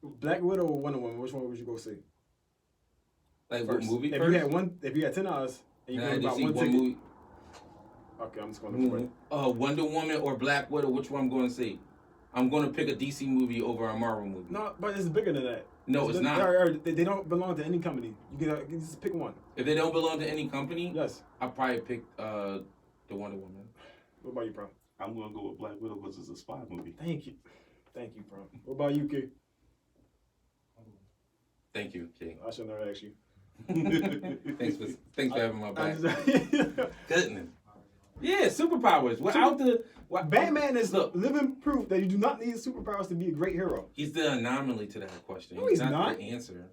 Black Widow or Wonder Woman, which one would you go see? Like first? What movie? If you had $10 and you could buy one ticket. Movie. Okay, I'm just going to Wonder Woman or Black Widow, which one I'm going to see? I'm going to pick a DC movie over a Marvel movie. No, but it's bigger than that. No, it's not. They don't belong to any company. You can just pick one. If they don't belong to any company, yes, I'll probably pick the Wonder Woman. What about you, Bro? I'm going to go with Black Widow because it's a spy movie. Thank you, Bro. What about you, Kid? Thank you, King. I should never ask you. Thanks for having my back. Goodness. Yeah, superpowers. Batman is living proof that you do not need superpowers to be a great hero. He's the anomaly to that question. No, he's not. The answer.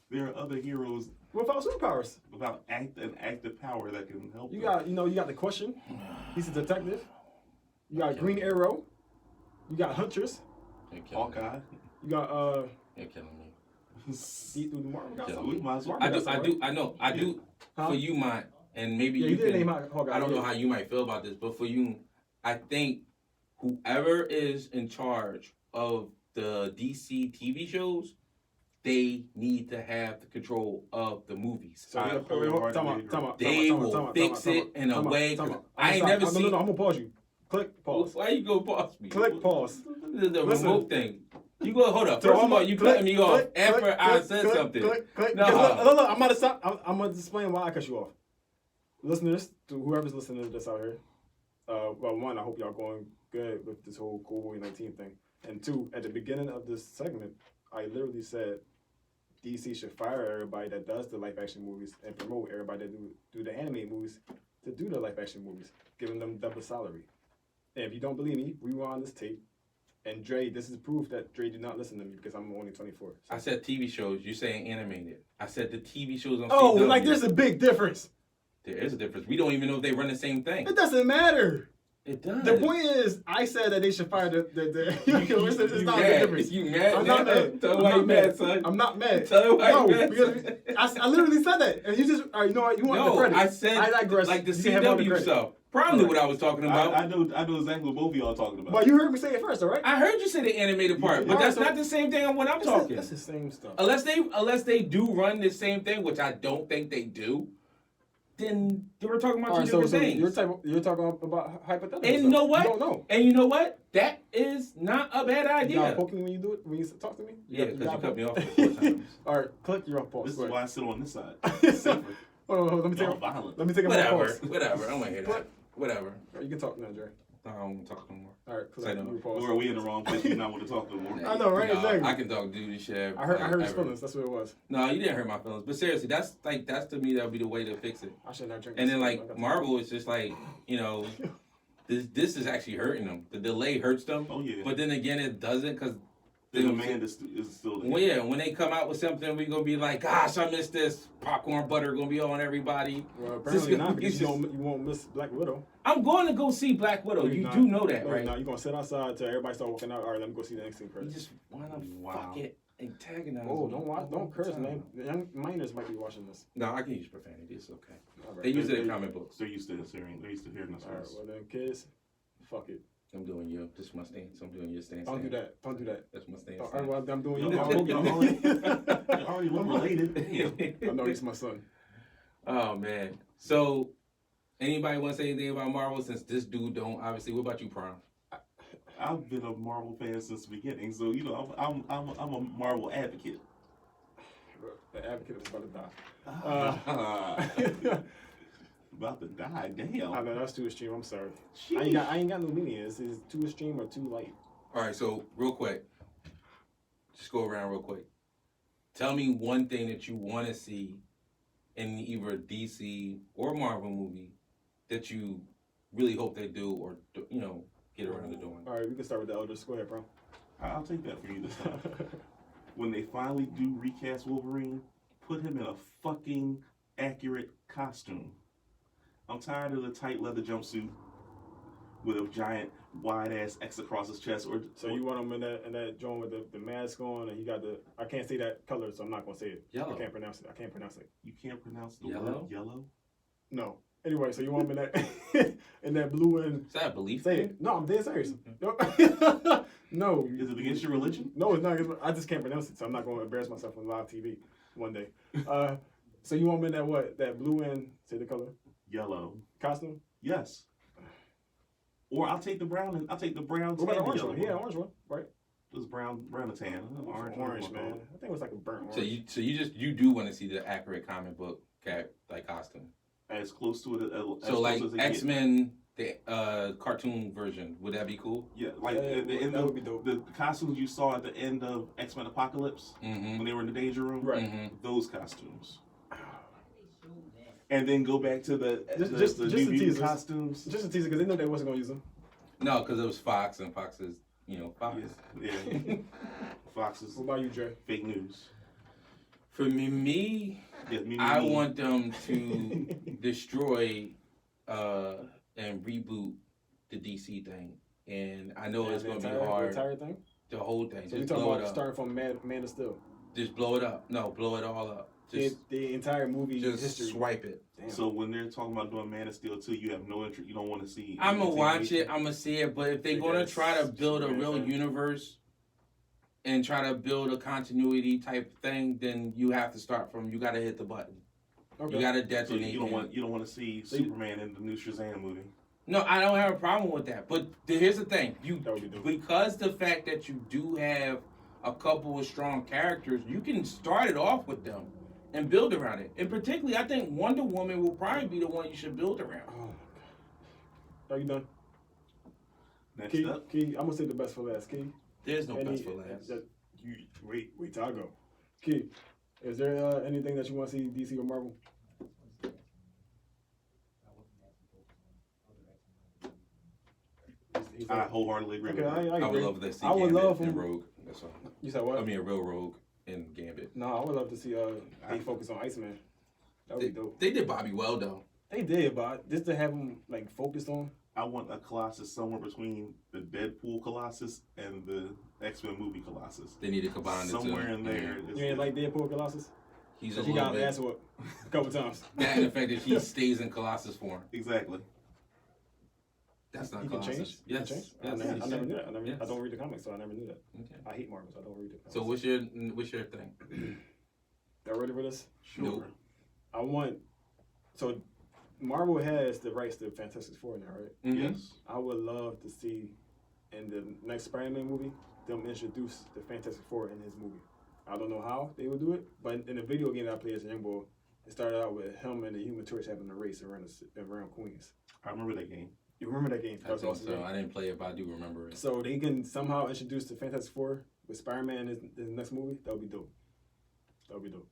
There are other heroes without superpowers. Without an active power that can help. You got the Question. He's a detective. You got Green Arrow. You got Huntress. Hawkeye. You got You're killing me. I do. Huh? For you, Mont, and maybe you can. I don't know how you might feel about this, but for you, I think whoever is in charge of the DC TV shows, they need to have the control of the movies. So they will fix it in a way. I ain't never seen. No, I'm gonna pause you. Click pause. Why you go pause me? Click pause. The remote thing. You go, hold up. First of all, you cutting me off after I said something. Click. No, I'm about to stop. I'm going to explain why I cut you off. Listeners, to whoever's listening to this out here, well, one, I hope y'all going good with this whole COVID-19 thing. And two, at the beginning of this segment, I literally said DC should fire everybody that does the live-action movies and promote everybody that do the animated movies to do the live-action movies, giving them double salary. And if you don't believe me, rewind this tape. And Dre, this is proof that Dre did not listen to me because I'm only 24. So. I said TV shows. You saying animated. I said the TV shows on CW. Oh, like there's a big difference. There is a difference. We don't even know if they run the same thing. It doesn't matter. It does. The point is, I said that they should fire the it's not a big difference. You mad? I'm not mad. Tell why you mad, son. I'm not mad. Tell why you mad. Because I literally said that. And you just, all right, you know what? You want the credit. I said, I digress. Like the CW stuff. Probably what I was talking about. I know exactly what both of y'all talking about. But you heard me say it first, all right? I heard you say the animated part, but that's not the same thing on what I'm talking. That's the same stuff. Unless they do run the same thing, which I don't think they do, then we're talking about two different things. You're talking about hypothetical. And you know what? You don't know. And you know what? That is not a bad idea. You gotta poke me when you do it, when you talk to me? Yeah, because you cut me off 4 times. All right, click, you're on pause. This is why I sit on this side. Hold on, let me take a pause. Whatever. I'm gonna hear that. Whatever. You can talk now, Jay. I don't want to talk no more. All right, pause. Or are we in the wrong place? You not want to talk no more. I know, right? Exactly. I can talk dude and shit. I heard his feelings. That's what it was. No, you didn't hurt my feelings. But seriously, that's to me that would be the way to fix it. I should not drink. And then like Marvel is just like, you know, this is actually hurting them. The delay hurts them. Oh yeah. But then again, it doesn't because the demand is still there. Well, yeah, when they come out with something, we're gonna be like, gosh, I missed this. Popcorn butter gonna be on everybody. Well, apparently not because you won't miss Black Widow. I'm going to go see Black Widow. You do know that, right? No, you're gonna sit outside till everybody start walking out. All right, let me go see the next thing first. You just wanna fuck it antagonize. Oh, don't curse, man. The young minors might be watching this. No, I can use profanity. It's okay. Right. They use it in comic books. They're used to hearing us. All right, well then, kids, fuck it. I'm doing you. This is my stance. I'm doing your stance. Don't do that. Don't do that. That's my stance. All right, well, I'm doing you. You're already related. I know he's my son. Oh man. So, anybody want to say anything about Marvel since this dude don't? Obviously, what about you, Prime? I've been a Marvel fan since the beginning, so you know I'm a Marvel advocate. The advocate is about to die. About to die, damn. I know that's too extreme. I'm sorry. I ain't got no meaning. It's too extreme or too light. All right, so real quick, just go around real quick. Tell me one thing that you want to see in either DC or Marvel movie that you really hope they do, or get around to doing. All right, we can start with the elders. Go ahead, bro. I'll take that for you this time. When they finally do recast Wolverine, put him in a fucking accurate costume. I'm tired of the tight leather jumpsuit with a giant wide ass X across his chest. So you want him in that joint with the mask on, and he got the, I can't say that color, so I'm not gonna say it. Yellow. I can't pronounce it. You can't pronounce the yellow? word yellow? No. Anyway, so you want him in that in that blue and is that a belief? Say it. No, I'm dead serious. No. Is it against your religion? No, it's not. I just can't pronounce it, so I'm not gonna embarrass myself on live TV one day. So you want him in that what? That blue and say the color? Yellow costume? Yes. Or I'll take the brown. I'll take the brown. What about the orange one? Yeah, orange one, right? It was brown and tan. Orange, man. I think it was like a burnt orange. So you do want to see the accurate comic book costume, as close to it. So like X-Men the cartoon version. Would that be cool? Yeah, like at the end of the costumes you saw at the end of X-Men Apocalypse when they were in the Danger Room. Right. Those costumes. And then go back to the new costumes. Just a teaser, because they know they wasn't going to use them. No, because it was Fox, and Fox is, Fox. Yeah. Fox is. What about you, Jay? Fake news. For me, I want them to destroy and reboot the DC thing. And I know it's going to be hard. The entire thing? The whole thing. So you're talking about starting from Man of Steel? Just blow it up. No, blow it all up. Just the entire movie just history. Swipe it. Damn. So when they're talking about doing Man of Steel 2, you have no interest. You don't want to see. I'm gonna watch it. I'm gonna see it. But if they're gonna try to build a real universe and try to build a continuity type thing, then you have to start from. You gotta hit the button. Okay. You gotta detonate. So you don't want to see Superman in the new Shazam movie. No, I don't have a problem with that. But here's the thing: because the fact that you do have a couple of strong characters, you can start it off with them and build around it. And particularly, I think Wonder Woman will probably be the one you should build around. Oh, my God. Are you done? Next Key, up. Key, I'm going to say the best for last. Key. There's no best for last. Wait till I go. Key, is there anything that you want to see DC or Marvel? I wholeheartedly agree with that. I would love to see Gambit and Rogue. That's all. You said what? I mean, a real Rogue in Gambit. No, I would love to see they focus on Iceman. That would be dope. They did Bobby well, though. They did, but just to have him focused on. I want a Colossus somewhere between the Deadpool Colossus and the X-Men movie Colossus. They need to combine the two. Somewhere in there. You ain't like Deadpool Colossus? He got his ass whooped a couple times. That and the fact that he stays in Colossus form. Exactly. That's not he Colossus. Can change? Yes. Change? I never knew that. I don't read the comics, so I never knew that. Okay. I hate Marvel, so I don't read the comics. So what's your thing? Y'all ready for this? Sure. Nope. So Marvel has the rights to Fantastic Four now, right? Mm-hmm. Yes. I would love to see in the next Spider-Man movie them introduce the Fantastic Four in his movie. I don't know how they would do it, but in the video game that I played as a young boy, it started out with him and the Human Torch having a race around Queens. I remember that game. You remember that game? I think so. I didn't play it, but I do remember it. So they can somehow introduce the Fantastic Four with Spider-Man in his next movie. That would be dope. That would be dope.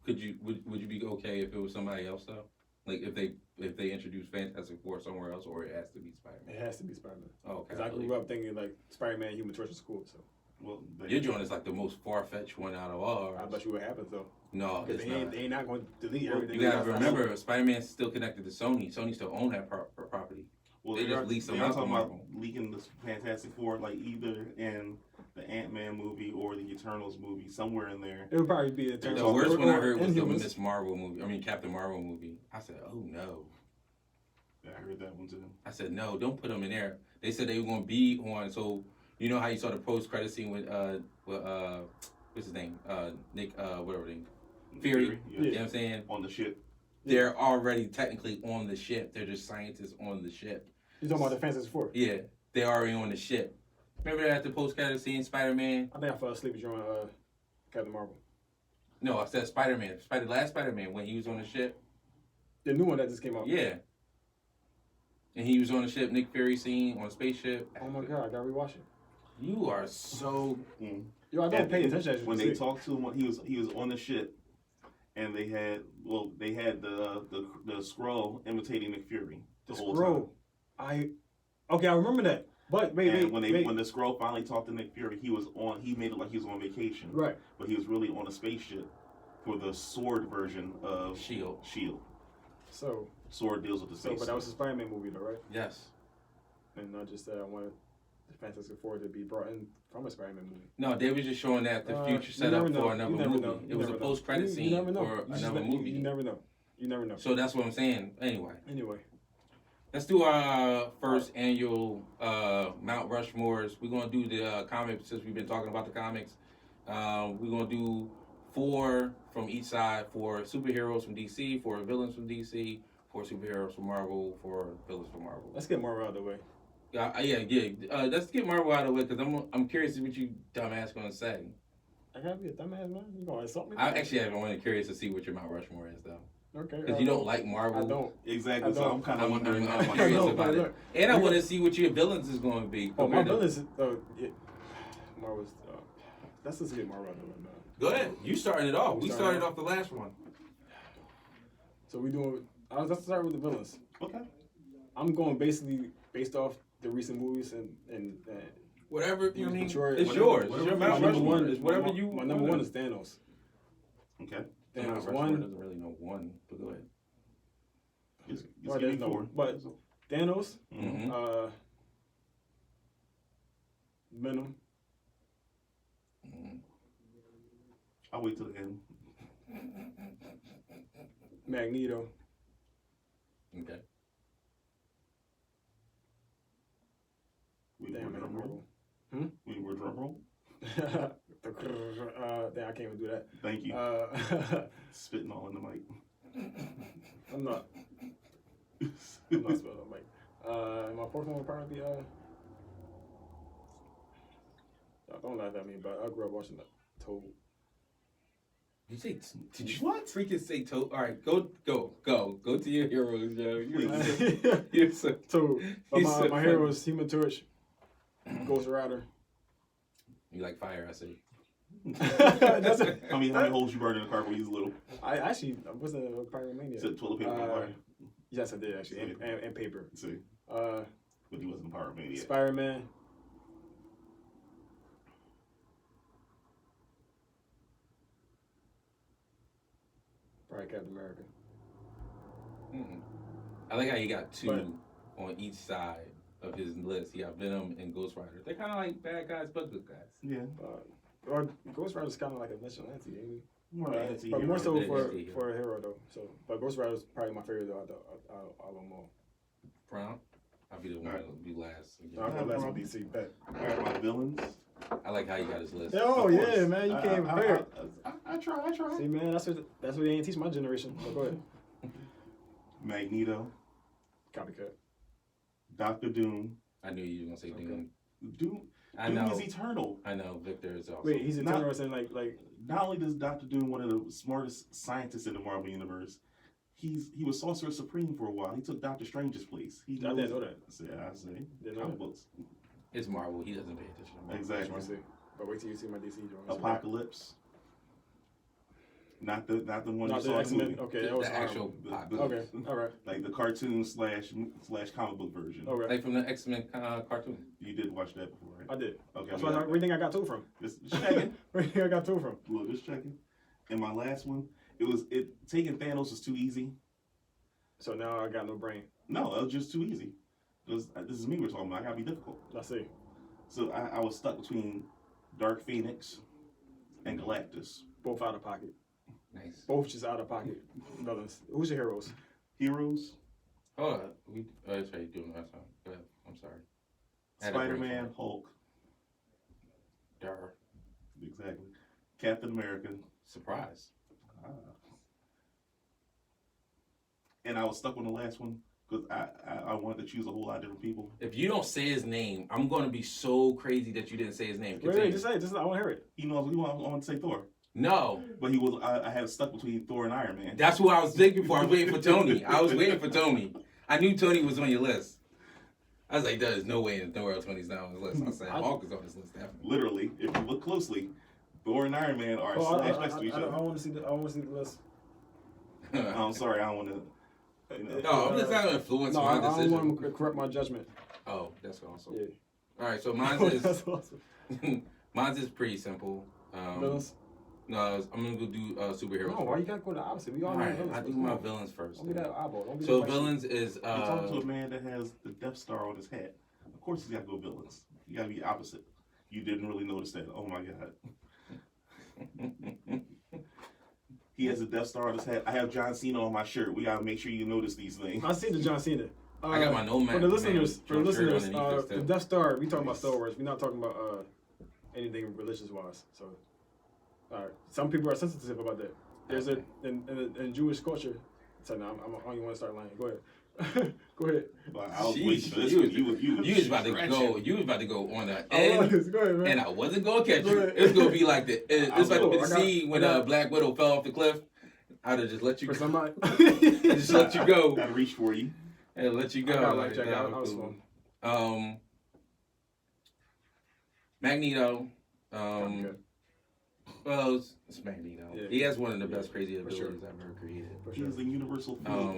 Would you be okay if it was somebody else though? Like if they introduce Fantastic Four somewhere else, or it has to be Spider-Man? It has to be Spider-Man. Oh, okay. Because I grew up thinking like Spider-Man, Human Torch is cool. So. Well, your joint is like the most far-fetched one out of all. I bet you what happens though. No, it's not. They ain't not going to delete everything. You gotta remember, Spider-Man's still connected to Sony. Sony still own that property. Well, they just lease them out. Talking about leaking the Fantastic Four, like either in the Ant-Man movie or the Eternals movie, somewhere in there. It would probably be Eternals. The worst one I heard was the Miss Marvel movie. I mean, Captain Marvel movie. I said, oh no. Yeah, I heard that one too. I said, no, don't put them in there. They said they were going to be on. So you know how you saw the post-credit scene with what's his name? Nick, whatever name. Fury. Yeah. You know what I'm saying? On the ship. They're already technically on the ship. They're just scientists on the ship. You talking about the Fantastic Four? Yeah, they're already on the ship. Remember that at the post-credit scene, Spider-Man? I think I fell asleep during Captain Marvel. No, I said Spider-Man. Last Spider-Man when he was on the ship. The new one that just came out. Yeah. And he was on the ship, Nick Fury scene on a spaceship. Oh my God, I gotta rewatch it. You are so. Yo, I don't pay attention. When they talked to him, he was on the ship, and they had the Skrull imitating Nick Fury the whole time. I remember that. But when the Skrull finally talked to Nick Fury, he made it like he was on vacation. Right. But he was really on a spaceship for the sword version of Shield. So sword deals with the space. But that was a Spider-Man movie though, right? Yes. And not just that I wanted the Fantastic Four to be brought in from a Spider-Man movie. No, they were just showing that the future set up for another movie. It was a post-credit scene for another movie. You never know. You never know. So that's what I'm saying. Anyway. Let's do our first annual Mount Rushmores. We're going to do the comics since we've been talking about the comics. We're going to do 4 from each side, 4 superheroes from DC, 4 villains from DC, 4 superheroes from Marvel, 4 villains from Marvel. Let's get Marvel out of the way. Yeah. Let's get Marvel out of the way because I'm curious what you dumbass going to say. I got to be a dumbass, man? You going to insult me? I'm only curious to see what your Mount Rushmore is, though. Okay. Because you don't like Marvel. I don't. Exactly. So I'm kind of wondering. I'm curious about it. And I want to see what your villains is going to be. Oh, my villains. Marvel's. Let's just get Marvel. Go ahead. You started it off. We started off the last one. So we doing. Let's start with the villains. Okay. I'm going basically based off the recent movies and whatever you mean. It's yours. It's your Mount Rushmore. Is whatever you. My number one is Thanos. Okay. Thanos Mount one. doesn't really know one, but go ahead. Just four. But Thanos, Mm-hmm. Venom. I'll wait till the end. Magneto. Okay. We Damn, were drum roll. Hmm? We were drum roll. Damn, I can't even do that. Thank you. Spitting all in the mic. I'm not spelling on mic. My fourth one would probably be don't laugh at me, but I grew up watching Toad. Did you what? Freaking say Toad. All right, go to your heroes, yo. You're so Toad. so My hero is Human Torch, Ghost Rider. You like fire, I see. That's it. How many holes you burned in the car when you was little? I wasn't a pyromaniac. Is it toilet paper and wire? Yes, I did actually, and paper. See, But he wasn't a pyromaniac. Spider-Man. Probably Captain America. I like how you got two on each side of his list. You got Venom and Ghost Rider. They're kind of like bad guys, but good guys. Yeah. Or Ghost Rider's kind of like a vigilante, ain't he? But more so for a hero though. So, but Ghost Rider's probably my favorite though. Out of them all. Brown, I'll be the one that'll be last. No, I'll go last with DC. Bet. All right, my villains. I like how you got his list. Oh yeah, man, you can't prepare. I try. See, man, that's what they ain't teach my generation. So go ahead. Magneto. Copycat. Dr. Doom. I knew you were gonna say Doom. Doom is eternal. I know. Victor is also. Wait, he's eternal as in like. Not only does Dr. Doom one of the smartest scientists in the Marvel universe, he was Sorcerer Supreme for a while. He took Doctor Strange's place. I didn't know that. I say. Comic books. It's Marvel. He doesn't pay attention to Marvel. Exactly. But wait till you see my DC drawings. Apocalypse. Not the one Not you the saw in the X-Men. movie. Okay, that was the actual. Okay, all right. Like the cartoon slash comic book version. Okay. Like from the X-Men cartoon. You did watch that before, right? I did. Okay. That's where do you think I got two from? Just checking. Where do you think I got two from? Look, just checking. And my last one, taking Thanos was too easy. So now I got no brain. No, it was just too easy. This is me we're talking about. I gotta be difficult. I see. So I was stuck between Dark Phoenix and Galactus. Both out of pocket. Nice. Both just out of pocket villains. Who's your heroes? Heroes. Hold on. That's how you doing last time. Go ahead. I'm sorry. Spider-Man, Hulk. Dar. Exactly. Captain America. Surprise. And I was stuck on the last one because I wanted to choose a whole lot of different people. If you don't say his name, I'm going to be so crazy that you didn't say his name. Wait, just say it. I want to hear it. I want to say Thor. No. But I had stuck between Thor and Iron Man. That's what I was thinking for. I was waiting for Tony. I knew Tony was on your list. I was like, there's no way in the world Tony's not on his list. I said, Hulk is on his list, definitely. Literally, if you look closely, Thor and Iron Man are slashed next to each other. I want to see the list. I'm sorry, I don't want to. No, I'm just not going to influence my decision. I don't want to corrupt my judgment. Oh, that's awesome. Yeah. All right, so mine's That's awesome. mine's is pretty simple. Villains? No, I'm going to go do superheroes. No, why you got to go to the opposite? We all know villains. I do my villains first. Don't be that eyeball. Don't be So that villains is... You're talking to a man that has the Death Star on his hat. Of course he's got to go villains. You got to be opposite. You didn't really notice that. Oh, my God. He has a Death Star on his hat. I have John Cena on my shirt. We got to make sure you notice these things. I see the John Cena. I got my Nomad. For the listeners, the the Death Star, we talking about Star Wars. We're not talking about anything religious-wise. So, all right. Some people are sensitive about that. There's in Jewish culture. So now I only want to start lying. Go ahead. Go ahead. Well, I was waiting for this one. You was about to go. You was about to go on the Go end, ahead, man. and I wasn't gonna catch you. It's gonna be like it's like the scene when Black Widow fell off the cliff. I'd have just let you for go. somebody. Just let you go. Gotta reach for you. And let you go. I like Jack. I was cool. Magneto. Well, it's Magneto. Yeah. He has one of the best crazy abilities I've ever created. He's the universal field.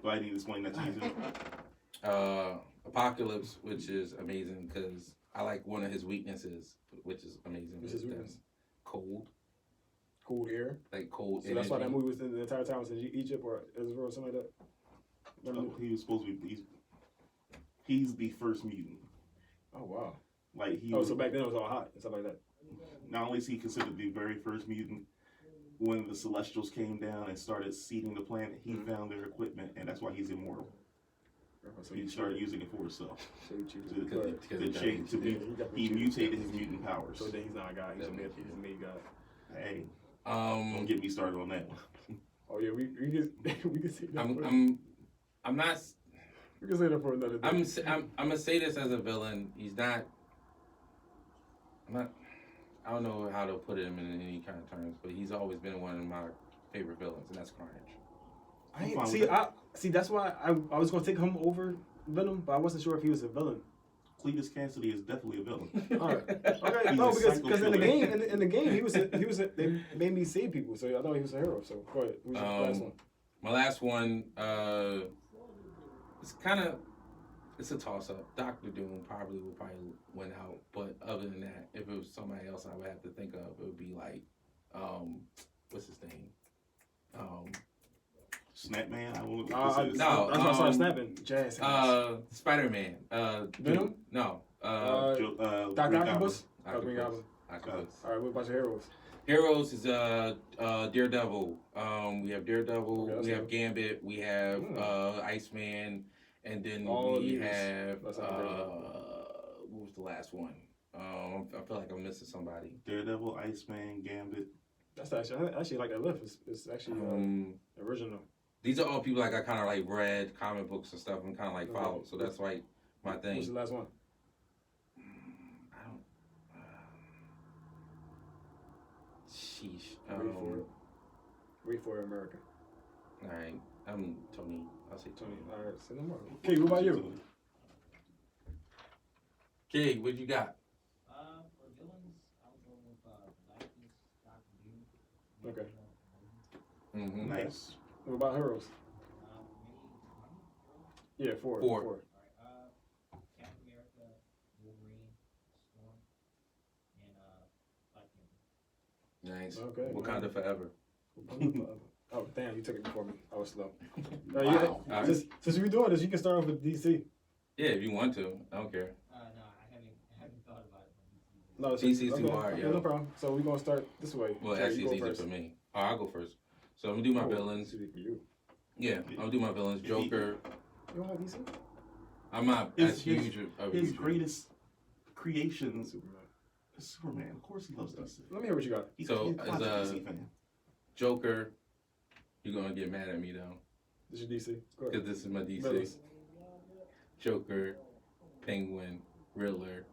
Do I need to explain that to you? Apocalypse, which is amazing because I like one of his weaknesses, which is amazing. What's his weakness? Cold. Cold air. Like cold. So energy. That's why that movie was in the entire time was in Egypt or Israel or something like that. Oh, he was supposed to be. He's the first mutant. Oh wow. Like he. So back then it was all hot and stuff like that. Not only is he considered the very first mutant, when the Celestials came down and started seeding the planet, he found their equipment, and that's why he's immortal. So he started using it for himself. He mutated his mutant powers. So then he's not a guy. He's a made guy. Hey, don't get me started on that one. Oh yeah, we can say that. I'm not. We can say that for another day. I'm gonna say this as a villain. He's not. I don't know how to put him in any kind of terms, but he's always been one of my favorite villains, and that's Carnage. That's why I was gonna take him over Venom, but I wasn't sure if he was a villain. Cletus Cassidy is definitely a villain. All right. Okay. No, because in the game he was they made me save people, so I thought he was a hero. So go ahead. Who's your last one? My last one, it's a toss-up. Doctor Doom probably will win out, but other than that, if it was somebody else I would have to think of, it would be like, what's his name? Snapman? No, that's why I started snapping. Jazz. Spider-Man. Venom? No. Dr. Octopus? Green Goblin. All right, what about your heroes? Heroes is Daredevil. We have Daredevil. Okay, we have Gambit. We have Iceman. And then we have what was the last one? I feel like I'm missing somebody. Daredevil, Iceman, Gambit. That's actually like that list. It's actually original. These are all people like I kind of like read comic books and stuff and kind of like followed. So that's like my thing. What's the last one? I don't. Sheesh. Wait for America. All right. I'm Tony. I'll say Tony. All right, say no more. Okay, what about you? Okay, what you got? For villains, I'll go with Dr. Doom. Okay. Nice. What about heroes? Yeah, four. All right. Captain America, Wolverine, Storm, and Black Panther. Nice. Okay. Wakanda forever. Oh, damn, you took it before me. I was slow. Wow. Yeah, since we're doing this, you can start off with DC. Yeah, if you want to. I don't care. No, I haven't thought about it. No, DC's too hard, yeah. No problem. So we're going to start this way. Well, actually, it's easier for me. Oh, I'll go first. So I'm going to do my villains. For you. Yeah, I'm going to do my villains. Joker. You don't have DC? I'm not as huge. His greatest creation, Superman. Superman. Of course he loves DC. Let me hear what you got. He's a DC fan. Joker. You're going to get mad at me, though. This is your DC. Go ahead. Because this is my DC. Villains. Joker, Penguin, Riddler.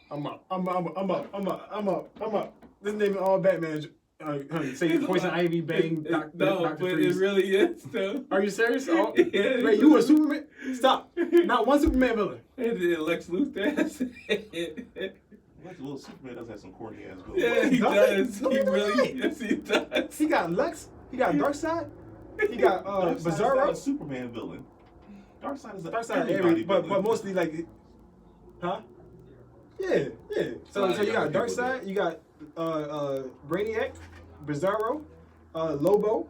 I'm up. This name is all Batman. Say Poison Ivy, Bang, Dr. but Freeze. it really is, though. Are you serious? Oh, Yeah. wait, you a Superman? Stop. Not one Superman villain. Lex Luthor. Little Superman does have some corny ass villains. Yeah, he does. No He really, way. yes, he does. He got Lex. He got Darkseid. He got Darkseid is not Bizarro. a Superman villain. Darkseid is Darkseid, but mostly like, huh? Yeah. So you got Darkseid. You got Brainiac, Bizarro, Lobo.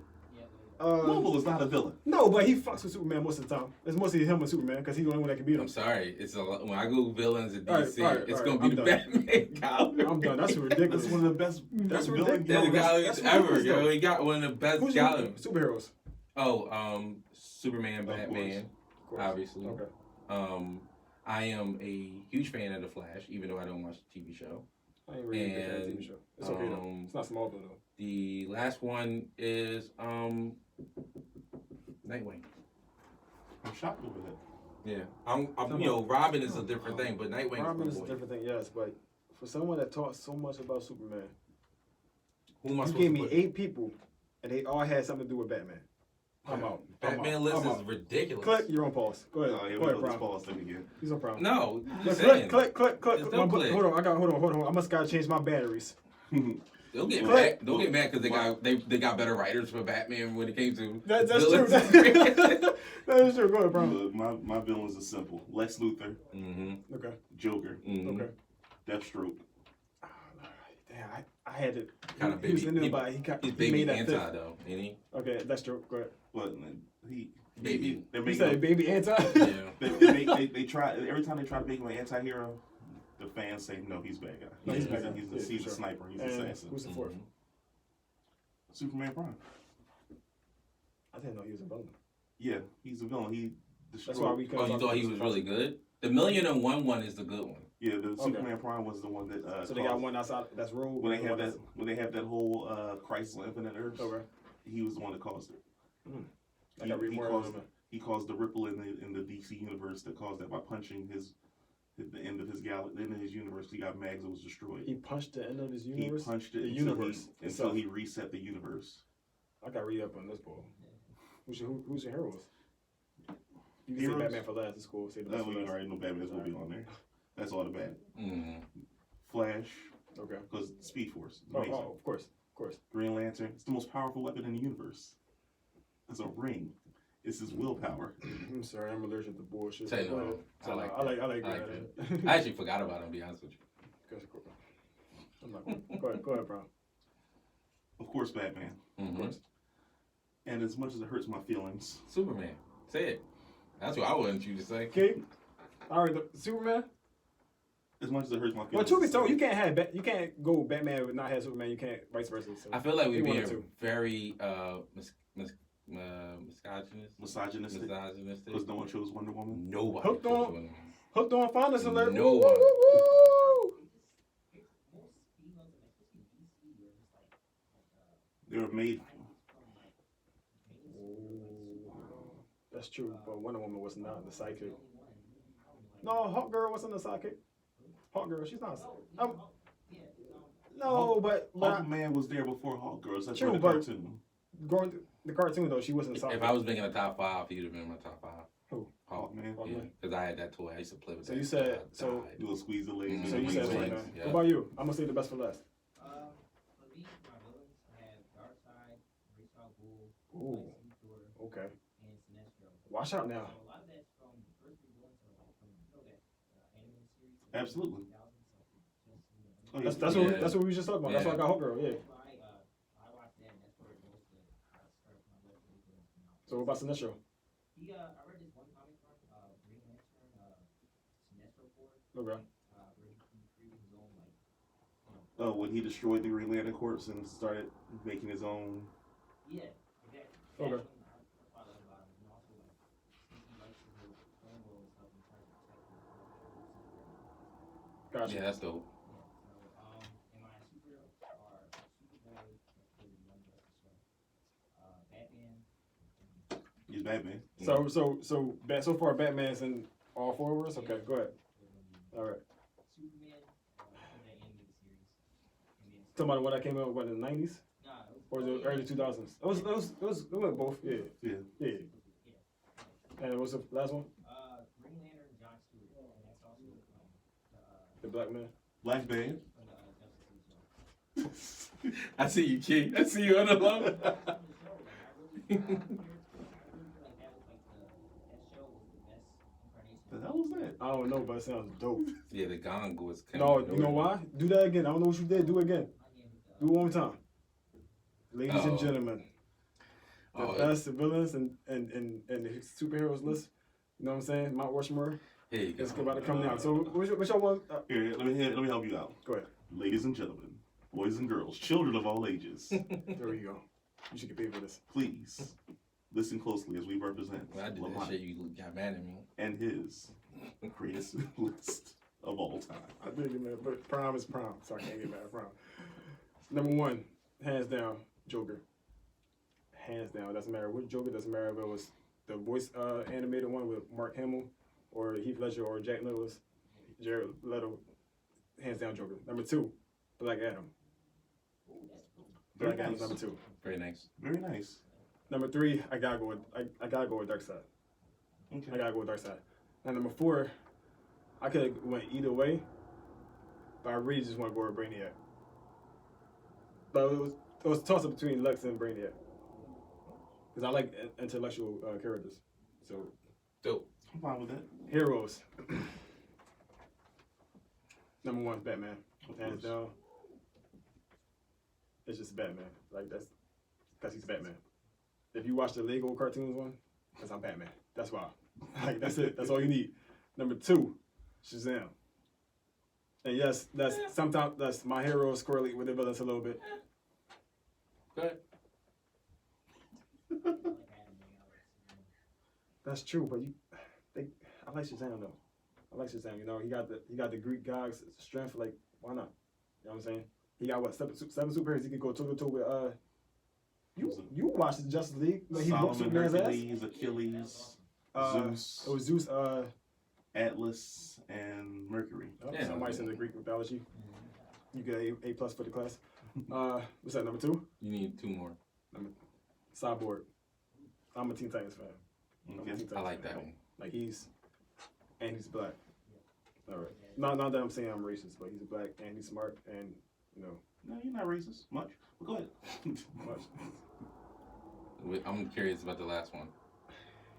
Lobo is not a villain. No, but he fucks with Superman most of the time. It's mostly him and Superman because he's the only one that can beat him. I'm sorry. It's a lot. When I go villains in DC, All right, it's going to be the I'm Batman gallery. I'm done. That's ridiculous. That's one of the best villain galleries ever, yo. He got one of the best Who's galleries. Superheroes. Oh, Superman, Of Batman, course. obviously. Okay. I am a huge fan of The Flash, even though I don't watch the TV show. I ain't really a big fan of the TV show. It's okay though. It's not Smallville though. The last one is Nightwing. I'm shocked over that. Yeah, I'm Robin is a different thing, but Nightwing. Robin is a different thing, yes. But for someone that talks so much about Superman, who am I you supposed gave to me put? 8 people and they all had something to do with Batman. I'm out. Batman list is ridiculous. Click, you're on pause. Go ahead. Here Go we ahead, go. This Bron. pause thing again. He's on problem. No, you Click. There's no click. Hold on. I must gotta change my batteries. Don't get Click. mad. Don't get mad because they got better writers for Batman when it came to That's villains. true. That is true. Go ahead, Bron. Look, my villains are simple. Lex Luthor, Mm-hmm. Okay. Joker, Mm-hmm. Okay. Deathstroke. Damn, I had to. Kind of He was baby. in there, but he He's made baby that anti fifth. though, ain't he? Okay, that's true. Go ahead. But Baby. They're You making said baby anti? Yeah. they try every time they try to make him an anti-hero, the fans say no, he's a bad guy. No, he's a bad guy. He's Yeah, a sure. sniper. He's an And assassin. who's the fourth? Mhm. Superman Prime. I didn't know he was a villain. Yeah, he's a villain. He destroyed. That's why we couldn't. Oh, you talk thought about he this was possible. really good? The 1,000,001 one is the good one. Yeah, the Superman Prime was the one that. So they got one outside. That's Rogue. when they have that whole Crisis on Infinite Earths. Okay. He was the one that caused it. I got to read he more caused of it. He caused the ripple in the DC universe that caused that by punching the end of his the end of his universe. He got Mags that was destroyed. He punched the end of his universe. He punched it The until universe until itself. he reset the universe. I got to read up on this ball. Who's your heroes? You can Heroes? say Batman for last. It's cool. Say the best That for we last. already know Batman's gonna be on there. That's all the bad. Mm-hmm. Flash, Okay. because Speed Force, Oh, amazing. of course. Green Lantern, it's the most powerful weapon in the universe. It's a ring. It's his willpower. I'm sorry, I'm allergic to bullshit. Say Go no. ahead. I like I like I Green like Lantern. I actually forgot about him, to be honest with you. That's cool. I'm not going. Go ahead, bro. Of course, Batman. Mm-hmm. And as much as it hurts my feelings, Superman. Say it. That's what I wanted you to say. Okay. All right, Superman. as much as it hurts my feelings. Well, truth be told, you can't go Batman with not have Superman. You can't vice versa. So. I feel like we're He wanted being to. very misogynistic. Misogynist, because no one chose Wonder Woman. Nobody. Hooked chose on- Wonder Woman. Hooked on Finest Alert. No Woo, one. woo, woo, woo. Most females, especially in DC, were just like They were made. That's true, but Wonder Woman was not the sidekick. No, Hawk Girl wasn't the sidekick. Hawk Girl, she's not. No, but Hawkman was there before Hawk Girls. That's True, the but- cartoon. going through the cartoon though, she wasn't the sidekick. If I was making a top five, he would have been in my top five. Who? Hawkman. Hawk- Yeah, Okay. because I had that toy. I used to play with So that. you said- till I so- died. You will squeeze the leg. Mhm. So you Wings, said wings, Superman. yeah. What about you? I'm gonna say the best for last. For me, my villains, I have Darkseid, Ra's al Ghul, Ooh. Lex Luthor, Okay. and Sinestro. Watch out now. So a lot of that's from the first three villains are like from that animated series. from Absolutely. 2000, so just, Oh, That's Yeah. that's what we just talked about. That's why I got Hawk Girl. Yeah. That's why I watched that, and that's where most of the start my love for the villains come out. So what about Sinestro? I read this one comic from Green Lantern, Sinestro Corps, Okay. where he created his own like. Oh, when he destroyed the Green Lantern Corps and started making his own. Yeah, exactly. Okay. That's when I thought about him, and also like he likes to do own world stuff and tries to protect his Gotcha. Yeah, that's dope. Yeah. So and my superhero are Superboy, for the Young Justice show, Batman. He's Batman. So far Batman's in all four of us. Okay, go ahead. All right. Superman, from that animated series. And then Talking about the one that came out in the '90s nah, it was or the early 2000s. It was both. Yeah. Yeah. Yeah. And what's the last one? Green Lantern, John Stewart, and that's also The Black Man. Black Man. from the Justice League show. I see you, King. I see you on the low. From the show, like, I really feel like that was like that show was the best incarnation. The hell was that? I don't know, but it sounds dope. Yeah, the gong was. No, you know why? Do that again. I don't know what you did. Do it again. Do it one more time. Ladies and Oh. gentlemen, the Oh, best villains and the superheroes list. You know what I'm saying? Mount Rushmore. Here you go. It's about to come down. So which y'all want? Here, let me help you out. Go ahead. Ladies and gentlemen, boys and girls, children of all ages, There you go. You should get paid for this. please listen closely as we represent When I did that Lamont shit, you got mad at me. and his greatest list of all time. I did get mad, but Prime is Prime, so I can't get mad at Prime. Number one, hands down, Joker. Hands down. Doesn't matter which Joker. Doesn't matter if it was the voice animated one with Mark Hamill, or Heath Ledger, or Jack Nicklaus, Jared Leto. Hands down, Joker. Number two, Black Adam. Very Black Adam's nice. number 2. Very nice. Very nice. Number 3, I gotta go with Dark Side. Okay. I gotta go with Dark Side. And number 4, I could have went either way, but I really just want to go with Brainiac. But it was a toss up between Lex and Brainiac, because I like intellectual characters. So Dope. I'm fine with that. heroes. Number 1 is Batman. Of Hands course. down. It's just Batman. Like that's because he's Batman. If you watch the Lego cartoons one, because I'm Batman. That's why. Like that's it. That's all you need. Number 2, Shazam. And yes, sometimes that's my heroes correlate with the villains a little bit. Good. That's true, but I like Shazam though. I like Shazam. You know, he got the Greek god's strength. Like, why not? You know what I'm saying? He got what 7 superheroes. He can go toe to toe with. You watched the Justice League? Like, he whooped Solomon, Superman's ass. Hercules, Achilles, Zeus. It was Zeus. Atlas, and Mercury. Oh, Yeah. somebody's in the Greek mythology. You get A+ for the class. What's that? Number 2? You need 2 more. Cyborg. I'm a Teen Titans fan. I'm a Okay. Teen Titans I like fan. that one. Like he's black. All right. Not that I'm saying I'm racist, but he's black and he's smart and you know No, you're not racist much. But go ahead. much. I'm curious about the last one.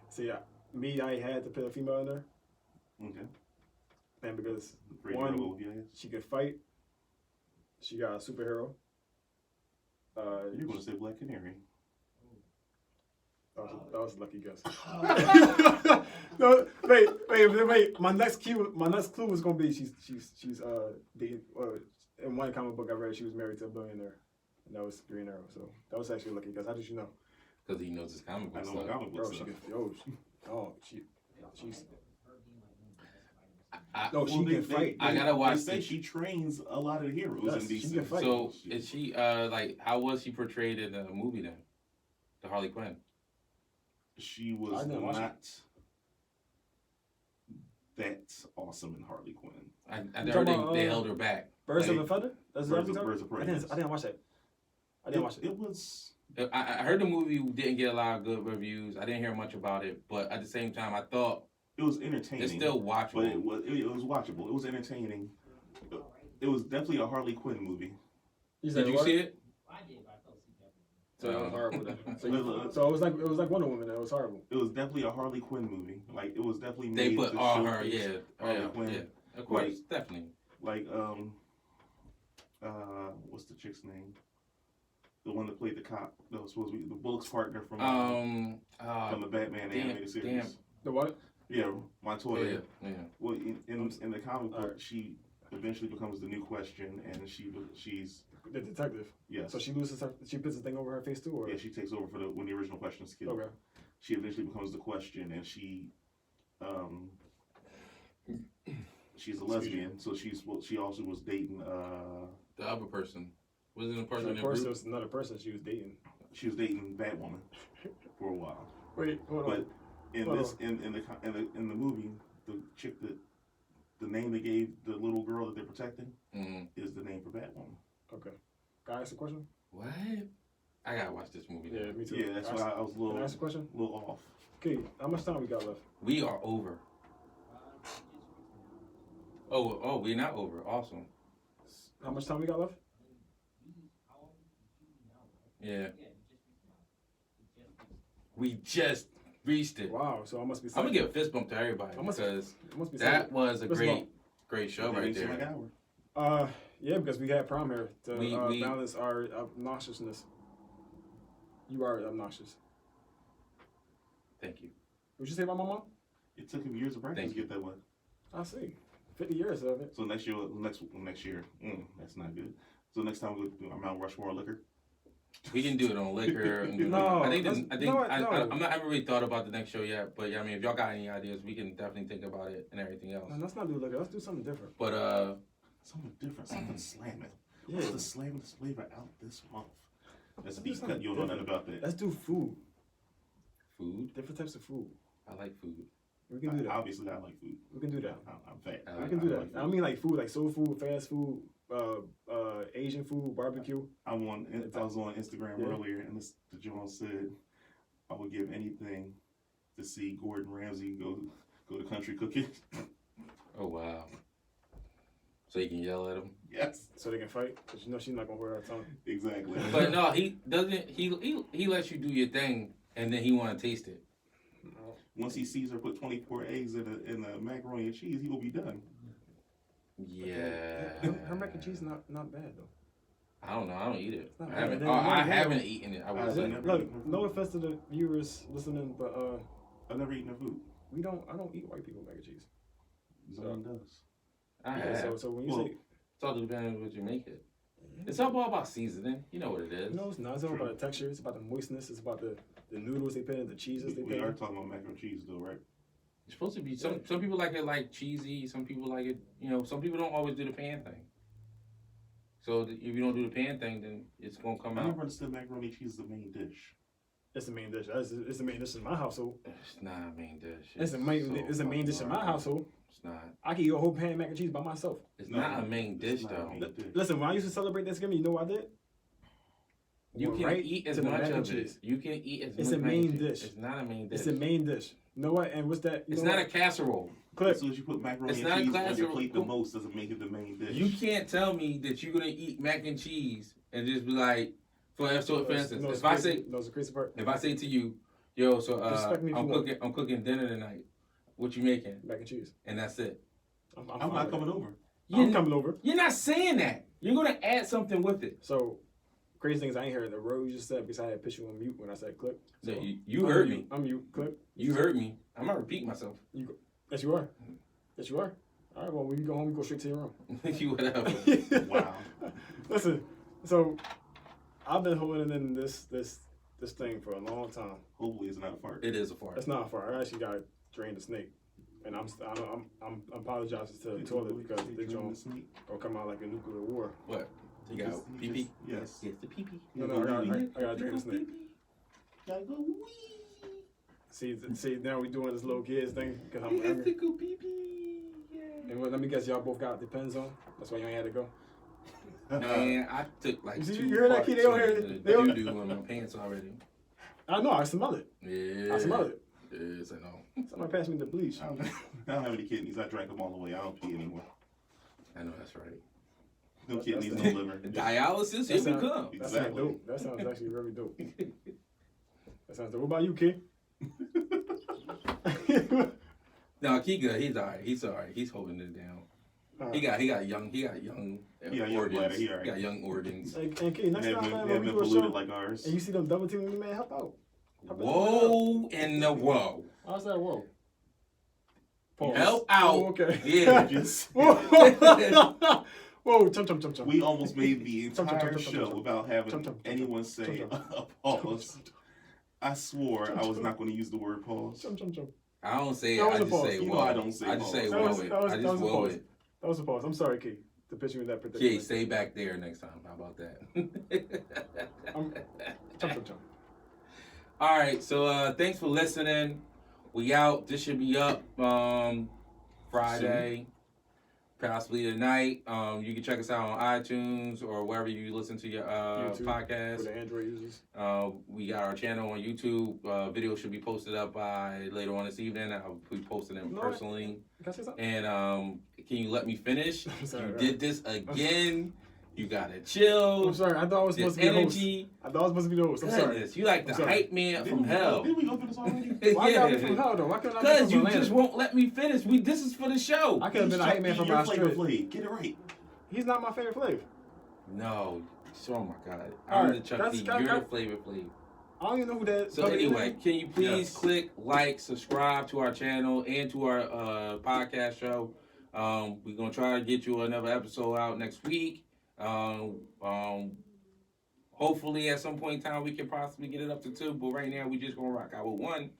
So yeah, I had to put a female in there, Okay. and because Pretty one, normal, yeah. she could fight. She got a superhero. You're gonna say Black Canary. That was a lucky guess. No, wait. My next clue was gonna be she's dating. In one comic book I read, she was married to a billionaire, and that was Green Arrow. So that was actually a lucky guess. How did you know? Because he knows his comic I book know stuff. my comic book Bro, she stuff. could. She's. I- No, she can fight. I gotta watch They say this. she trains a lot of heroes Yes, in she DC. can fight. So is she like how was she portrayed in the movie then? The Harley Quinn. She I was didn't watch it. not that awesome in Harley Quinn. I You heard talking about, they held her back. Birds Like, of a Feather. That's Birds what of- we Birds of talking? Prey, I yes. didn't watch that. I didn't watch it. It was. I heard the movie didn't get a lot of good reviews. I didn't hear much about it, but at the same time, I thought It was entertaining. it's still watchable. But it was watchable. It was entertaining. It was definitely a Harley Quinn movie. Did you see it? I did, but I fell asleep after. So it was horrible. Then. It So it was like Wonder Woman. It was horrible. was definitely a Harley Quinn movie. Like it was definitely They made put to all her, showcase yeah, Harley yeah, Quinn. yeah. Of course, definitely. Like what's the chick's name? The one that played the cop. That was supposed to be the Bullock's partner from the Batman animated series. The what? Yeah, Montoya. Yeah. Well, in the comic book, Alright. she eventually becomes the New Question, and she's The detective. yes. So she loses her. She puts the thing over her face too, or Yeah, she takes over for when the original Question is killed. okay. She eventually becomes the Question, and she's a lesbian, so she also was dating The other person wasn't a person Of in the course, group. it was another person she was dating. Batwoman for a while. Wait, hold But on. in Hold this in the movie, the chick that the name they gave the little girl that they're protecting Mm. is the name for Batwoman. Okay. Can I ask a question? What? I gotta watch this movie. Yeah, Now. me too. Yeah, that's why I was a Can I little ask a question? off. Okay, how much time we got left? We are over. Oh, we're not over. Awesome. How much time we got left? Yeah. We just reached it. Wow, so I must be. I'm gonna give a fist bump to everybody I must- because It must be that was a Fist great show right It seemed like there. an hour. Yeah, because we had prom here to We- balance our obnoxiousness. You are obnoxious. Thank you. What'd you say about my mom? It took him years of practice Thank to get that one. I see. 50 years of it. So next year, that's not good. So next time we'll do our Mount Rushmore liquor. We can do it on liquor. No, I think let's- I haven't really thought about the next show yet. But yeah, I mean, if y'all got any ideas, we can definitely think about it and everything else. No, let's not do liquor. Let's do something different. But Something different, something slamming. Yeah. What's the slamming flavor out this month? That's a Let's do deep cut. something You don't know nothing different. about that. Let's do food. food. Different types of food. I like food. We can do that. Obviously, I like food. We can do that. I'm fat. We can do that. I don't mean like food, like soul food, fast food, Asian food, barbecue. I was on Instagram earlier, and the John said, "I would give anything to see Gordon Ramsay go to country cooking." Oh wow! So you can yell at him. Yes. So they can fight, because you know she's not gonna hold her tongue. Exactly. But no, he doesn't. He lets you do your thing, and then he want to taste it. Once he sees her put 24 eggs in the macaroni and cheese, he will be done. Yeah. Her mac and cheese not bad though. I don't know. I don't eat it. Not I haven't. bad. I haven't eaten it. I would say. Look, no offense to the viewers listening, but I've never eaten her food. I don't eat white people mac and cheese. Someone does. I have. So when you say it's all depending on what you make it. It's all about seasoning. You know what it is. no, it's not. It's all about the texture. It's about the moistness. It's about the noodles they put in, the cheeses they put We in. are talking about mac and cheese, though, right? It's supposed to be some people like it like cheesy. Some people like it. Some people don't always do the pan thing. So if you don't do the pan thing, then it's gonna come I out. never understood macaroni and cheese is the main dish. It's the main dish. It's the main dish in my household. It's not a main dish. It's the main dish in my household. It's not. I can eat a whole pan of mac and cheese by myself. It's not a main dish not a though. main dish. Listen, when I used to celebrate Thanksgiving, you know what I did? You Went can right eat as to the much mac and of it. cheese. You can eat as much. It's a mac and main cheese. dish. It's not a main dish. It's a main dish. You know what? And what's that? It's not a casserole. Clip. As soon as you put macaroni It's and not a cheese on class your of- plate the most, doesn't make it the main dish. You can't tell me that you're gonna eat mac and cheese and just be like, for instance, if I say no, it's a crazy part. if I say to you, yo, so Respect me if you want. I'm cooking dinner tonight. What you making? Mac and cheese. And that's it. I'm fine not with coming that. over. I'm coming over. You're not saying that. You're gonna add something with it. So, crazy things I ain't heard the road you just said because I had to put you on mute when I said clip. So, No, you heard me. I'm mute. Clip. You heard me. I'm not repeating myself. Yes, you are. Yes, you are. All right. Well, when you go home, you go straight to your room. You whatever. Wow. Listen. So, I've been holding in this thing for a long time. Hopefully it's not a fart. It is a fart. It's not far. I actually got to drain the snake, and I'm apologizing to the toilet because the joint gonna come out like a nuclear war. What? You got He pee pee? Yes. Yes, the pee pee. No, I gotta drain the snake. Gotta go wee. See, now we doing this little kids thing because I'm You have to hungry. go pee pee. Yeah. And let me guess, y'all both got Depends on. That's why you ain't had to go. Man, I took like You see, 2 you heard that, kid? They don't hear it. They don't- doo-doo in my pants already. I know. I smell it. Yeah. I smell it. Yes, I know. Somebody passed me the bleach. I don't have any kidneys. I drank them all the way. I don't pee anymore. I know that's right. No That's kidneys, the- no liver. Dialysis, That here we sound- come. That sounds Exactly. dope. That sounds actually very dope. That sounds dope. What about you, kid? No, he good. He's alright. He's alright. He's holding it down. He got young young organs. bladder, he He alright. got young organs. And kid, next They time, haven't man, they when we haven't do a polluted show, like ours. and you see them double teaming me, man, help out. Whoa and the whoa. How's that? Whoa. Pause. Help out. Oh, okay. Yeah. Just, Whoa, chum. we almost made the Chum, chum, entire chum, chum, show chum. without Chum, having chum, chum, anyone chum, say chum, a pause. I swore I was not going to use the word pause. Chum. I don't say it. That was I a just pause. say You know whoa. I don't say I just say pause. That whoa was- it. that was- I that just was a whoa pause. it. That was a pause. I'm sorry, Key, to put you in that Kid, predicament. stay back there next time. How about that? Chum. All right, so thanks for listening. We out. This should be up Friday, possibly tonight. You can check us out on iTunes or wherever you listen to your YouTube, for podcast. the Android users. We got our channel on YouTube. Video should be posted up by later on this evening. I'll be posting them No, personally. Can I say something? And can you let me finish? I'm sorry, You right. did this again. You gotta chill. I'm sorry. I thought I was This supposed to be the host. energy. I thought I was supposed to be the host. I'm sorry. Goodness, you like the I'm sorry. hype man from hell. Did we go through this already? Why can't I be from hell though? Why can't I be Because from you Atlanta? just won't let me finish. This is for the show. I could have been a hype man from Your my flavor street. Flav. Get it right. He's not my favorite flavor. No. Oh my God. All I'm right, the Chuck that's- D. that- You're that- the Flavor Flav. I don't even know who that. So anyway, can you please Yes. click like, subscribe to our channel and to our podcast show. We're gonna try to get you another episode out next week. Hopefully at some point in time we can possibly get it up to 2, but right now we just gonna rock out with 1.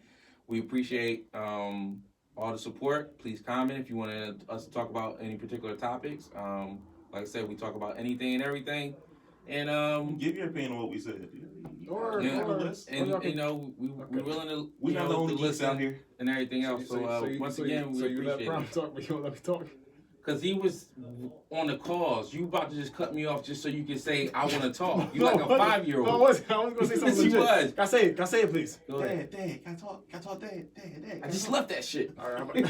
We appreciate all the support. Please comment if you want us to talk about any particular topics. Like I said, we talk about anything and everything. And Give your opinion on what we said. Or- You have a or- list. and y'all can- you know we're willing to We're not the only geeks listen out here. and everything else. So, once again, we you let appreciate Prime it. talk, but you don't let me talk. Cause he was on the calls. You about to just cut me off just so you can say I want to talk. You like a 5-year-old. No, I was gonna say something. Yes, you was. Can I say it, please? Go ahead. Dad, can I talk, Dad. I just left that shit. All right.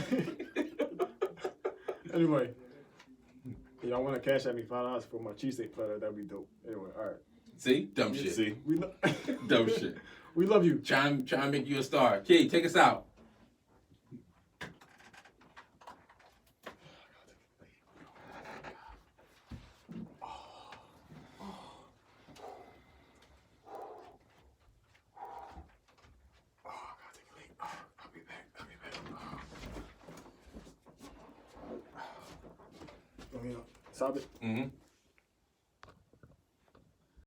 Anyway, y'all want to cash at me $5 for my cheesesteak platter? That'd be dope. Anyway, all right. See, dumb shit. See, Dumb shit. We love you. Try and make you a star. Key, take us out. Stop it. Mm-hmm.